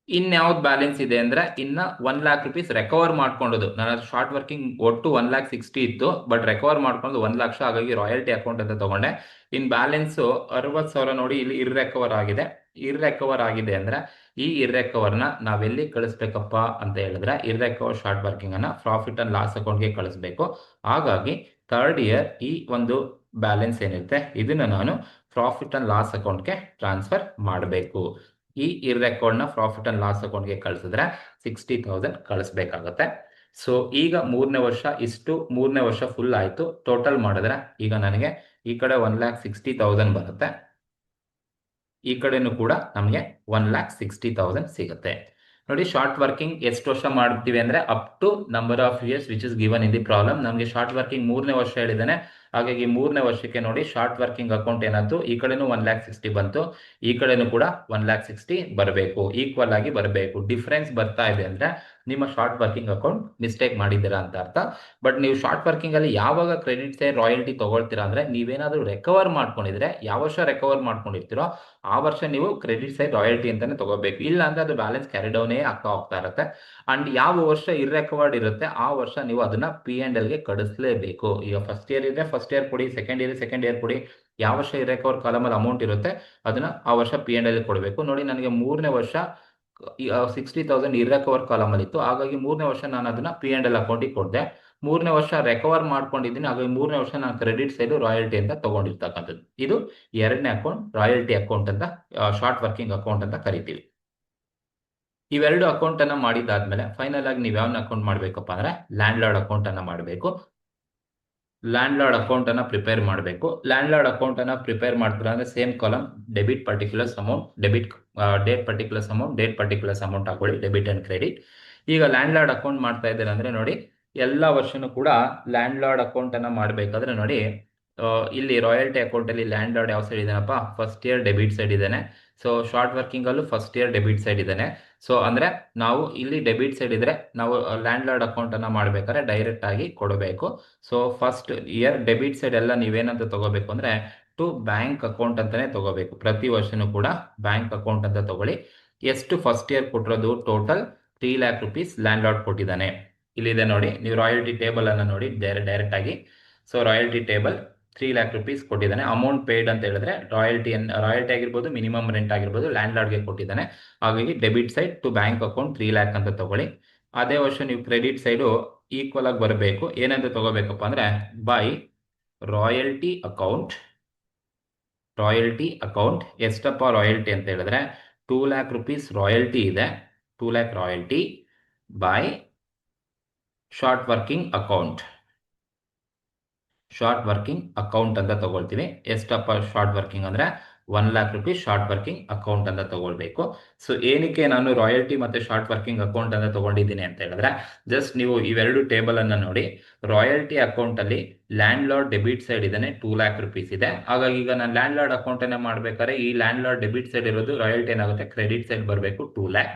ಇನ್ಯಾವ್ದು ಬ್ಯಾಲೆನ್ಸ್ ಇದೆ ಅಂದ್ರೆ ಇನ್ನ 1 lakh rupees ರೆಕವರ್ ಮಾಡ್ಕೊಂಡದು. ನನ್ನ ಶಾರ್ಟ್ ವರ್ಕಿಂಗ್ ಒಟ್ಟು 1,60,000 ಇತ್ತು, ಬಟ್ ರೆಕವರ್ ಮಾಡ್ಕೊಂಡು 1 ಲಕ್ಷ, ಹಾಗಾಗಿ ರಾಯಲ್ಟಿ ಅಕೌಂಟ್ ಅಂತ ತಗೊಂಡೆ. ಇನ್ ಬ್ಯಾಲೆನ್ಸ್ 60,000 ನೋಡಿ ಇಲ್ಲಿ ಇರ್ರೆಕವರ್ ಆಗಿದೆ. ಇರ್ರೆಕವರ್ ಆಗಿದೆ ಅಂದ್ರೆ ಈ ಇರ್ರೆಕವರ್ನ ನಾವೆಲ್ಲಿ ಕಳಿಸ್ಬೇಕಪ್ಪ ಅಂತ ಹೇಳಿದ್ರೆ ಇರ್ರೆಕವರ್ ಶಾರ್ಟ್ ವರ್ಕಿಂಗ್ ಅನ್ನ ಪ್ರಾಫಿಟ್ ಅಂಡ್ ಲಾಸ್ ಅಕೌಂಟ್ಗೆ ಕಳಿಸ್ಬೇಕು. ಹಾಗಾಗಿ ಥರ್ಡ್ ಇಯರ್ ಈ ಒಂದು ಬ್ಯಾಲೆನ್ಸ್ ಏನಿರುತ್ತೆ ಇದನ್ನ ನಾನು ಪ್ರಾಫಿಟ್ ಅಂಡ್ ಲಾಸ್ ಅಕೌಂಟ್ಗೆ ಟ್ರಾನ್ಸ್ಫರ್ ಮಾಡಬೇಕು. ಈ ಇರ್ರೆಕಾರ್ಡ್ನ ಪ್ರಾಫಿಟ್ ಅಂಡ್ ಲಾಸ್ ಅಕೌಂಟ್ಗೆ ಕಳಿಸಿದ್ರೆ 60,000 ಕಳಿಸ್ಬೇಕಾಗತ್ತೆ. ಸೊ ಈಗ ಮೂರನೇ ವರ್ಷ ಫುಲ್ ಆಯಿತು. ಟೋಟಲ್ ಮಾಡಿದ್ರೆ ಈಗ ನನಗೆ ಈ ಕಡೆ 1,60,000 ಬರುತ್ತೆ, ಈ ಕಡೆನೂ ಕೂಡ ನಮಗೆ 1,60,000 ಸಿಗುತ್ತೆ. ನೋಡಿ, ಶಾರ್ಟ್ ವರ್ಕಿಂಗ್ ಎಷ್ಟು ವರ್ಷ ಮಾಡ್ತೀವಿ ಅಂದ್ರೆ up to number of years which is given in the problem. ನಮಗೆ ಶಾರ್ಟ್ ವರ್ಕಿಂಗ್ 3ನೇ ವರ್ಷ ಹೇಳಿದ್ದಾನೆ. ಹಾಗಾಗಿ 3ನೇ ವರ್ಷಕ್ಕೆ ನೋಡಿ ಶಾರ್ಟ್ ವರ್ಕಿಂಗ್ ಅಕೌಂಟ್ ಏನಾಯ್ತು, ಈ ಕಡೆನೂ 1,60,000 ಬಂತು, ಈ ಕಡೆನೂ ಕೂಡ 1,60,000 ಬರಬೇಕು, ಈಕ್ವಲ್ ಆಗಿ ಬರಬೇಕು. ಡಿಫ್ರೆನ್ಸ್ ಬರ್ತಾ ಇದೆ ಅಂದ್ರೆ ನಿಮ್ಮ ಶಾರ್ಟ್ ವರ್ಕಿಂಗ್ ಅಕೌಂಟ್ ಮಿಸ್ಟೇಕ್ ಮಾಡಿದ್ದೀರಾ ಅಂತ ಅರ್ಥ. ಬಟ್ ನೀವು ಶಾರ್ಟ್ ವರ್ಕಿಂಗ್ ಅಲ್ಲಿ ಯಾವಾಗ ಕ್ರೆಡಿಟ್ ಸೈಡ್ ರಾಯಲ್ಟಿ ತಗೊಳ್ತೀರಾ ಅಂದ್ರೆ ನೀವೇನಾದ್ರೂ ರೆಕವರ್ ಮಾಡ್ಕೊಂಡಿದ್ರೆ, ಯಾವ ವರ್ಷ ರೆಕವರ್ ಮಾಡ್ಕೊಂಡಿರ್ತೀರೋ ಆ ವರ್ಷ ನೀವು ಕ್ರೆಡಿಟ್ ಸೈಡ್ ರಾಯಲ್ಟಿ ಅಂತಾನೆ ತಗೋಬೇಕು. ಇಲ್ಲ ಅಂದ್ರೆ ಅದು ಬ್ಯಾಲೆನ್ಸ್ ಕ್ಯಾರಿ ಡೌನೇ ಆಗ್ತಾ ಹೋಗ್ತಾ ಇರುತ್ತೆ. ಅಂಡ್ ಯಾವ ವರ್ಷ ಇರ್ರೆಕವರ್ಡ್ ಇರುತ್ತೆ ಆ ವರ್ಷ ನೀವು ಅದನ್ನ P&Lಗೆ ಕಳಿಸ್ಲೇಬೇಕು. ಈಗ ಫಸ್ಟ್ ಇಯರ್ ಇದೆ ಫಸ್ಟ್ ಇಯರ್ ಕೊಡಿ, ಸೆಕೆಂಡ್ ಇಯರ್ ಕೊಡಿ. ಯಾವ ವರ್ಷ ಇರ್ರೆಕವರ್ ಕಾಲಮಲ್ಲಿ ಅಮೌಂಟ್ ಇರುತ್ತೆ ಅದನ್ನ ಆ ವರ್ಷ P&L ಕೊಡಬೇಕು. ನೋಡಿ, ನನಗೆ 3ನೇ ವರ್ಷ 60,000 ಇರ್ರೆಕವರ್ ಕಾಲಮಲ್ಲಿ ಇತ್ತು, ಹಾಗಾಗಿ 3ನೇ ವರ್ಷ ನಾನು ಅದನ್ನ P&L ಅಕೌಂಟಿಗೆ ಕೊಟ್ಟೆ. 3ನೇ ವರ್ಷ ರೆಕವರ್ ಮಾಡ್ಕೊಂಡಿದ್ದೀನಿ, ಹಾಗಾಗಿ 3ನೇ ವರ್ಷ ನಾನು ಕ್ರೆಡಿಟ್ ಸೈಡ್ ರಾಯಲ್ಟಿ ಅಂತ ತಗೊಂಡಿರ್ತಕ್ಕಂಥದ್ದು. ಇದು 2ನೇ ಅಕೌಂಟ್, ರಾಯಲ್ಟಿ ಅಕೌಂಟ್ ಅಂತ, ಶಾರ್ಟ್ ವರ್ಕಿಂಗ್ ಅಕೌಂಟ್ ಅಂತ ಕರಿತೀವಿ. ಇವೆರಡು ಅಕೌಂಟ್ ಅನ್ನ ಮಾಡಿದಾದ್ಮೇಲೆ ಫೈನಲ್ ಆಗಿ ನೀವು ಯಾವನ್ನ ಅಕೌಂಟ್ ಮಾಡ್ಬೇಕಪ್ಪ ಅಂದ್ರೆ ಲ್ಯಾಂಡ್ ಲಾರ್ಡ್ ಅಕೌಂಟ್ ಅನ್ನ ಮಾಡಬೇಕು. ಲ್ಯಾಂಡ್ ಲಾರ್ಡ್ ಅಕೌಂಟ್ ಅನ್ನ ಪ್ರಿಪೇರ್ ಮಾಡಬೇಕು. ಲ್ಯಾಂಡ್ ಲಾರ್ಡ್ ಅಕೌಂಟ್ ಅನ್ನ ಪ್ರಿಪೇರ್ ಮಾಡ್ತಾರೆ ಅಂದ್ರೆ same column debit particulars amount, date particulars amount ಹಾಕೊಳ್ಳಿ, ಡೆಬಿಟ್ ಅಂಡ್ ಕ್ರೆಡಿಟ್. ಈಗ ಲ್ಯಾಂಡ್ ಲಾರ್ಡ್ ಅಕೌಂಟ್ ಮಾಡ್ತಾ ಇದ್ದಾರೆ ಅಂದ್ರೆ ನೋಡಿ, ಎಲ್ಲ ವರ್ಷನೂ ಕೂಡ ಲ್ಯಾಂಡ್ ಲಾರ್ಡ್ ಅಕೌಂಟ್ ಅನ್ನ ಮಾಡಬೇಕಾದ್ರೆ ನೋಡಿ, ಇಲ್ಲಿ ರಾಯಲ್ಟಿ ಅಕೌಂಟ್ ಅಲ್ಲಿ ಲ್ಯಾಂಡ್ ಲಾರ್ಡ್ ಯಾವ ಸೈಡ್ ಇದಾನಪ್ಪ, ಫಸ್ಟ್ ಇಯರ್ ಡೆಬಿಟ್ ಸೈಡ್ ಇದ್ದಾನೆ. ಸೊ ಶಾರ್ಟ್ ವರ್ಕಿಂಗ್ ಅಲ್ಲೂ ಫಸ್ಟ್ ಇಯರ್ ಡೆಬಿಟ್ ಸೈಡ್ ಇದ್ದಾನೆ. ಸೊ ಅಂದ್ರೆ ನಾವು ಇಲ್ಲಿ ಡೆಬಿಟ್ ಸೈಡ್ ಇದ್ರೆ ನಾವು ಲ್ಯಾಂಡ್ ಲಾರ್ಡ್ ಅಕೌಂಟ್ ಅನ್ನ ಮಾಡ್ಬೇಕಾದ್ರೆ ಡೈರೆಕ್ಟ್ ಆಗಿ ಕೊಡಬೇಕು. So first year debit side ಎಲ್ಲ ನೀವೇನಂತ ತಗೋಬೇಕು ಅಂದ್ರೆ ಟು ಬ್ಯಾಂಕ್ ಅಕೌಂಟ್ ಅಂತಾನೆ ತಗೋಬೇಕು. ಪ್ರತಿ ವರ್ಷನೂ ಕೂಡ ಬ್ಯಾಂಕ್ ಅಕೌಂಟ್ ಅಂತ ತಗೊಳ್ಳಿ. ಎಷ್ಟು ಫಸ್ಟ್ ಇಯರ್ ಕೊಟ್ಟಿರೋದು, total 3 lakh rupees land lord ಕೊಟ್ಟಿದ್ದಾನೆ. ಇಲ್ಲಿದೆ ನೋಡಿ, ನೀವು ರಾಯಲ್ಟಿ ಟೇಬಲ್ ಅನ್ನ ನೋಡಿ ಡೈರೆಕ್ಟ್ ಆಗಿ. So royalty table 3 lakh rupees ಕೊಟ್ಟಿದ್ದಾನೆ. ಅಮೌಂಟ್ ಪೇಯ್ಡ್ ಅಂತ ಹೇಳಿದ್ರೆ ರಾಯಲ್ಟಿ ಆಗಿರ್ಬೋದು, ಮಿನಿಮಮ್ ರೆಂಟ್ ಆಗಿರ್ಬೋದು, ಲ್ಯಾಂಡ್ ಲಾರ್ಡ್ಗೆ ಕೊಟ್ಟಿದ್ದಾನೆ. ಹಾಗಾಗಿ debit side to bank account 3 lakh ಅಂತ ತಗೊಳ್ಳಿ. ಅದೇ ವರ್ಷ ನೀವು ಕ್ರೆಡಿಟ್ ಸೈಡು ಈಕ್ವಲ್ ಆಗಿ ಬರಬೇಕು. ಏನಂತ ತಗೋಬೇಕಪ್ಪ ಅಂದ್ರೆ ಬೈ ರಾಯಲ್ಟಿ ಅಕೌಂಟ್. ಎಷ್ಟಪ್ಪ ರಾಯಲ್ಟಿ ಅಂತ ಹೇಳಿದ್ರೆ 2 lakh rupees ರಾಯಲ್ಟಿ ಇದೆ. 2 lakh royalty by short working account ಅಂತ ತಗೊಳ್ತೀವಿ. ಎಷ್ಟಪ್ಪ ಶಾರ್ಟ್ ವರ್ಕಿಂಗ್ ಅಂದ್ರೆ 1 lakh rupees short working account ಅಂತ ತಗೊಳ್ಬೇಕು. ಸೊ ಏನಕ್ಕೆ ನಾನು ರಾಯಲ್ಟಿ ಮತ್ತೆ ಶಾರ್ಟ್ ವರ್ಕಿಂಗ್ ಅಕೌಂಟ್ ಅಂತ ತಗೊಂಡಿದ್ದೀನಿ ಅಂತ ಹೇಳಿದ್ರೆ, ಜಸ್ಟ್ ನೀವು ಇವೆರಡು ಟೇಬಲ್ ಅನ್ನ ನೋಡಿ. ರಾಯಲ್ಟಿ ಅಕೌಂಟ್ ಅಲ್ಲಿ ಲ್ಯಾಂಡ್ ಲಾರ್ಡ್ ಡೆಬಿಟ್ ಸೈಡ್ ಇದ್ದಾನೆ 2 lakh rupees ಇದೆ. ಹಾಗಾಗಿ ಈಗ ನಾನು ಲ್ಯಾಂಡ್ ಲಾರ್ಡ್ ಅಕೌಂಟ್ ಅನ್ನ ಮಾಡ್ಬೇಕಾದ್ರೆ ಈ ಲ್ಯಾಂಡ್ ಲಾರ್ಡ್ ಡೆಬಿಟ್ ಸೈಡ್ ಇರೋದು ರಾಯಲ್ಟಿ ಏನಾಗುತ್ತೆ, ಕ್ರೆಡಿಟ್ ಸೈಡ್ ಬರಬೇಕು 2 lakh.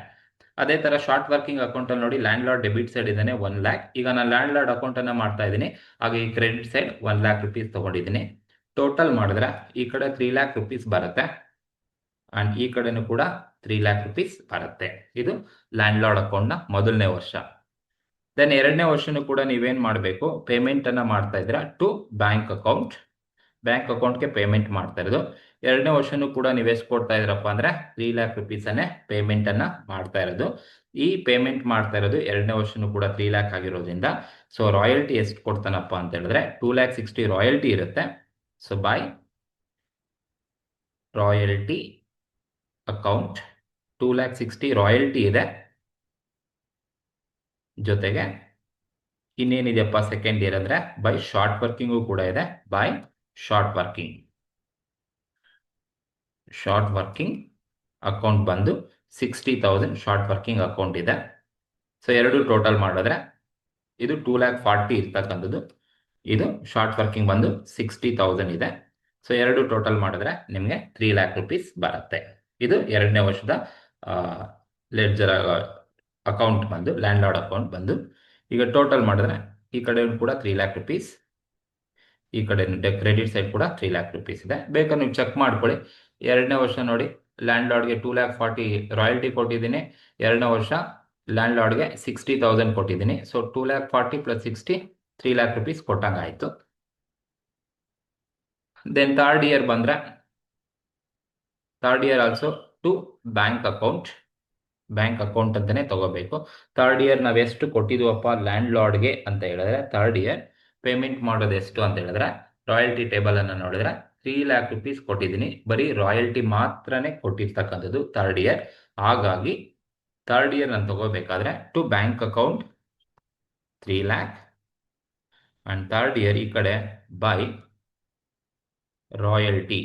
ಅದೇ ತರ ಶಾರ್ಟ್ ವರ್ಕಿಂಗ್ ಅಕೌಂಟ್ ಅಲ್ಲಿ ನೋಡಿ ಲ್ಯಾಂಡ್ ಲಾರ್ಡ್ ಡೆಬಿಟ್ ಸೈಡ್ ಇದ್ದಾನೆ 1 lakh. ಈಗ ನಾನು ಲ್ಯಾಂಡ್ ಲಾರ್ಡ್ ಅಕೌಂಟ್ ಅನ್ನ ಮಾಡ್ತಾ ಇದ್ದೀನಿ, ಹಾಗೆ ಈ ಕ್ರೆಡಿಟ್ ಸೈಡ್ 1 lakh rupees ತಗೊಂಡಿದ್ದೀನಿ. ಟೋಟಲ್ ಮಾಡಿದ್ರೆ ಈ ಕಡೆ 3 lakh rupees ಬರುತ್ತೆ ಅಂಡ್ ಈ ಕಡೆನೂ ಕೂಡ 3 lakh rupees ಬರುತ್ತೆ. ಇದು ಲ್ಯಾಂಡ್ ಲಾರ್ಡ್ ಅಕೌಂಟ್ ನ 1ನೇ ವರ್ಷ. ದೆನ್ 2ನೇ ವರ್ಷನೂ ಕೂಡ ನೀವೇನ್ ಮಾಡಬೇಕು, ಪೇಮೆಂಟ್ ಅನ್ನ ಮಾಡ್ತಾ ಇದ್ದೀರಾ ಟು ಬ್ಯಾಂಕ್ ಅಕೌಂಟ್ಗೆ ಪೇಮೆಂಟ್ ಮಾಡ್ತಾ ಇರೋದು. 2ನೇ ವರ್ಷನೂ ಕೂಡ ನೀವು ಎಷ್ಟು ಕೊಡ್ತಾ ಇದ್ರಪ್ಪ ಅಂದ್ರೆ 3 lakh rupees ಅನ್ನೇ ಪೇಮೆಂಟ್ ಅನ್ನ ಮಾಡ್ತಾ ಇರೋದು. ಈ ಪೇಮೆಂಟ್ ಮಾಡ್ತಾ ಇರೋದು 2ನೇ ವರ್ಷನೂ ಕೂಡ 3 lakh ಆಗಿರೋದ್ರಿಂದ ಸೊ ರಾಯಲ್ಟಿ ಎಷ್ಟು ಕೊಡ್ತಾನಪ್ಪ ಅಂತ ಹೇಳಿದ್ರೆ 2,60,000 ರಾಯಲ್ಟಿ ಇರುತ್ತೆ. So by royalty account 2,60,000 royalty ಇದೆ, ಜೊತೆಗೆ ಇನ್ನೇನಿದೆಯಪ್ಪ ಸೆಕೆಂಡ್ ಇಯರ್ ಅಂದ್ರೆ ಬೈ ಶಾರ್ಟ್ ವರ್ಕಿಂಗು ಕೂಡ ಇದೆ. ಬೈ ಶಾರ್ಟ್ ವರ್ಕಿಂಗ್ ಅಕೌಂಟ್ ಬಂದು 60,000 ಶಾರ್ಟ್ ವರ್ಕಿಂಗ್ ಅಕೌಂಟ್ ಇದೆ. ಸೊ ಎರಡು ಟೋಟಲ್ ಮಾಡಿದ್ರೆ ಇದು 2,40,000 ಇರ್ತಕ್ಕಂಥದ್ದು, ಇದು ಶಾರ್ಟ್ ವರ್ಕಿಂಗ್ ಬಂದು 60,000 ಇದೆ. ಸೊ ಎರಡು ಟೋಟಲ್ ಮಾಡಿದ್ರೆ ನಿಮಗೆ 3 lakh rupees ಬರುತ್ತೆ. ಇದು 2ನೇ ವರ್ಷದ ಲೆಡ್ಜರ್ ಅಕೌಂಟ್ ಬಂದು ಲ್ಯಾಂಡ್ ಲಾರ್ಡ್ ಅಕೌಂಟ್ ಬಂದು. ಈಗ ಟೋಟಲ್ ಮಾಡಿದ್ರೆ ಈ ಕಡೆ ಕೂಡ 3 lakh rupees, ಈ ಕಡೆ ಕ್ರೆಡಿಟ್ ಸೈಡ್ ಕೂಡ 3 lakh rupees ಇದೆ. ಬೇಕಾದ್ರೆ ನೀವು ಚೆಕ್ ಮಾಡ್ಕೊಳ್ಳಿ. 2ನೇ ವರ್ಷ ನೋಡಿ ಲ್ಯಾಂಡ್ ಲಾರ್ಡ್ಗೆ 2,40,000 ರಾಯಲ್ಟಿ ಕೊಟ್ಟಿದ್ದೀನಿ. 2ನೇ ವರ್ಷ ಲ್ಯಾಂಡ್ ಲಾರ್ಡ್ಗೆ 60,000 ಕೊಟ್ಟಿದ್ದೀನಿ. ಸೊ 2,40,000 ಪ್ಲಸ್ 60 3,00,000 ರುಪೀಸ್ ಕೊಟ್ಟಂಗಾಯ್ತು. ದೆನ್ ಥರ್ಡ್ ಇಯರ್ ಬಂದರೆ, third year also to bank account ಅಂತಲೇ ತಗೋಬೇಕು. ಥರ್ಡ್ ಇಯರ್ ನಾವು ಎಷ್ಟು ಕೊಟ್ಟಿದ್ವಪ್ಪ ಲ್ಯಾಂಡ್ ಲಾರ್ಡ್ಗೆ ಅಂತ ಹೇಳಿದ್ರೆ, ಥರ್ಡ್ ಇಯರ್ ಪೇಮೆಂಟ್ ಮಾಡೋದು ಎಷ್ಟು ಅಂತ ಹೇಳಿದ್ರೆ, ರಾಯಲ್ಟಿ ಟೇಬಲನ್ನು ನೋಡಿದ್ರೆ 3,00,000 ರುಪೀಸ್ ಕೊಟ್ಟಿದ್ದೀನಿ. ಬರೀ ರಾಯಲ್ಟಿ ಮಾತ್ರನೇ ಕೊಟ್ಟಿರ್ತಕ್ಕಂಥದ್ದು ಥರ್ಡ್ ಇಯರ್. ಹಾಗಾಗಿ ಥರ್ಡ್ ಇಯರ್ ನಾನು ತಗೋಬೇಕಾದ್ರೆ to bank account 3,00,000 and third year ಈ ಕಡೆ ಬೈ ರಾಯಲ್ಟಿ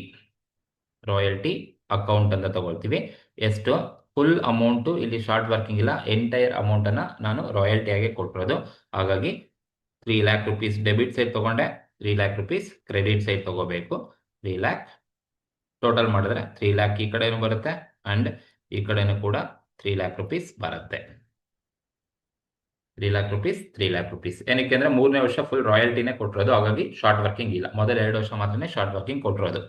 ಅಕೌಂಟ್ ಅಂತ ತಗೊಳ್ತೀವಿ. ಎಷ್ಟು ಫುಲ್ ಅಮೌಂಟು ಇಲ್ಲಿ ಶಾರ್ಟ್ ವರ್ಕಿಂಗ್ ಇಲ್ಲ, ಎಂಟೈರ್ ಅಮೌಂಟನ್ನು ನಾನು ರಾಯಲ್ಟಿಯಾಗಿ ಕೊಟ್ಟಿರೋದು. ಹಾಗಾಗಿ 3,00,000 ರುಪೀಸ್ ಡೆಬಿಟ್ ಸೈಡ್ ತೊಗೊಂಡೆ, 3,00,000 ರುಪೀಸ್ ಕ್ರೆಡಿಟ್ ಸೈಡ್ ತೊಗೋಬೇಕು. 3,00,000 ಟೋಟಲ್ ಮಾಡಿದ್ರೆ 3,00,000 ಈ ಕಡೆನೂ ಬರುತ್ತೆ ಆ್ಯಂಡ್ ಈ ಕಡೆನೂ ಕೂಡ 3,00,000 ರುಪೀಸ್ ಬರುತ್ತೆ. 3,00,000 ರುಪೀಸ್ ಏನಕ್ಕೆ ಅಂದರೆ 3ನೇ ವರ್ಷ ಫುಲ್ ರಾಯಲ್ಟಿನೇ ಕೊಟ್ಟಿರೋದು. ಹಾಗಾಗಿ ಶಾರ್ಟ್ ವರ್ಕಿಂಗ್ ಇಲ್ಲ, ಮೊದಲ 2 ವರ್ಷ ಮಾತ್ರನೇ ಶಾರ್ಟ್ ವರ್ಕಿಂಗ್ ಕೊಟ್ಟಿರೋದು.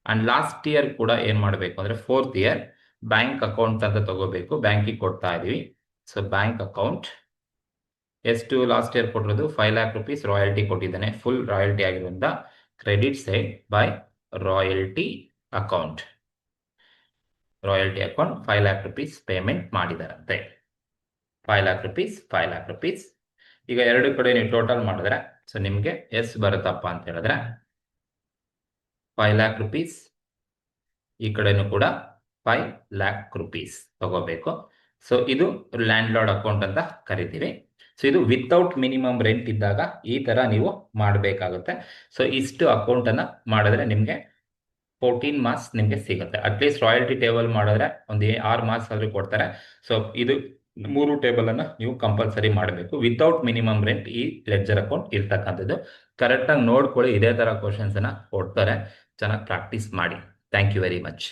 ಆ್ಯಂಡ್ ಲಾಸ್ಟ್ ಇಯರ್ ಕೂಡ ಏನು ಮಾಡಬೇಕು ಅಂದರೆ, ಫೋರ್ತ್ ಇಯರ್ ಬ್ಯಾಂಕ್ ಅಕೌಂಟ್ ಅಂತ ತಗೋಬೇಕು. ಬ್ಯಾಂಕಿಗೆ ಕೊಡ್ತಾ ಇದ್ದೀವಿ. ಸೊ ಬ್ಯಾಂಕ್ ಅಕೌಂಟ್ ಎಷ್ಟು ಲಾಸ್ಟ್ ಇಯರ್ ಕೊಟ್ಟಿರೋದು 5,00,000 ರುಪೀಸ್ ರಾಯಲ್ಟಿ ಕೊಟ್ಟಿದ್ದಾನೆ, ಫುಲ್ ರಾಯಲ್ಟಿ ಆಗಿರೋದ್ರಿಂದ credit side by royalty account 5,00,000 rupees payment ಮಾಡಿದಾರಂತೆ. 5,00,000 ರುಪೀಸ್. ಈಗ ಎರಡು ಕಡೆ ನೀವು ಟೋಟಲ್ ಮಾಡಿದ್ರೆ ಸೊ ನಿಮಗೆ ಎಷ್ಟು ಬರುತ್ತಪ್ಪ ಅಂತ ಹೇಳಿದ್ರೆ 5,00,000 ರುಪೀಸ್, ಈ ಕಡೆನೂ ಕೂಡ 5,00,000 ರುಪೀಸ್ ತಗೋಬೇಕು. ಸೊ ಇದು ಲ್ಯಾಂಡ್ ಲಾರ್ಡ್ ಅಕೌಂಟ್ ಅಂತ ಕರಿತೀವಿ. ಸೊ ಇದು ವಿತೌಟ್ ಮಿನಿಮಮ್ ರೆಂಟ್ ಇದ್ದಾಗ ಈ ಥರ ನೀವು ಮಾಡಬೇಕಾಗುತ್ತೆ. ಸೊ ಇಷ್ಟು ಅಕೌಂಟನ್ನು ಮಾಡಿದ್ರೆ ನಿಮಗೆ 14 ಮಾರ್ಕ್ಸ್ ನಿಮಗೆ ಸಿಗುತ್ತೆ. ಅಟ್ಲೀಸ್ಟ್ ರಾಯಲ್ಟಿ ಟೇಬಲ್ ಮಾಡಿದ್ರೆ ಒಂದು 6 ಮಾರ್ಕ್ಸ್ ಆದರೂ ಕೊಡ್ತಾರೆ. ಸೊ ಇದು 3 ಟೇಬಲನ್ನು ನೀವು ಕಂಪಲ್ಸರಿ ಮಾಡಬೇಕು. ವಿತೌಟ್ ಮಿನಿಮಮ್ ರೆಂಟ್ ಈ ಲೆಡ್ಜರ್ ಅಕೌಂಟ್ ಇರ್ತಕ್ಕಂಥದ್ದು. ಕರೆಕ್ಟಾಗಿ ನೋಡ್ಕೊಳ್ಳಿ, ಇದೇ ಥರ ಕ್ವಶನ್ಸನ್ನು ಕೊಡ್ತಾರೆ. ಚೆನ್ನಾಗಿ ಪ್ರಾಕ್ಟೀಸ್ ಮಾಡಿ. Thank you very much.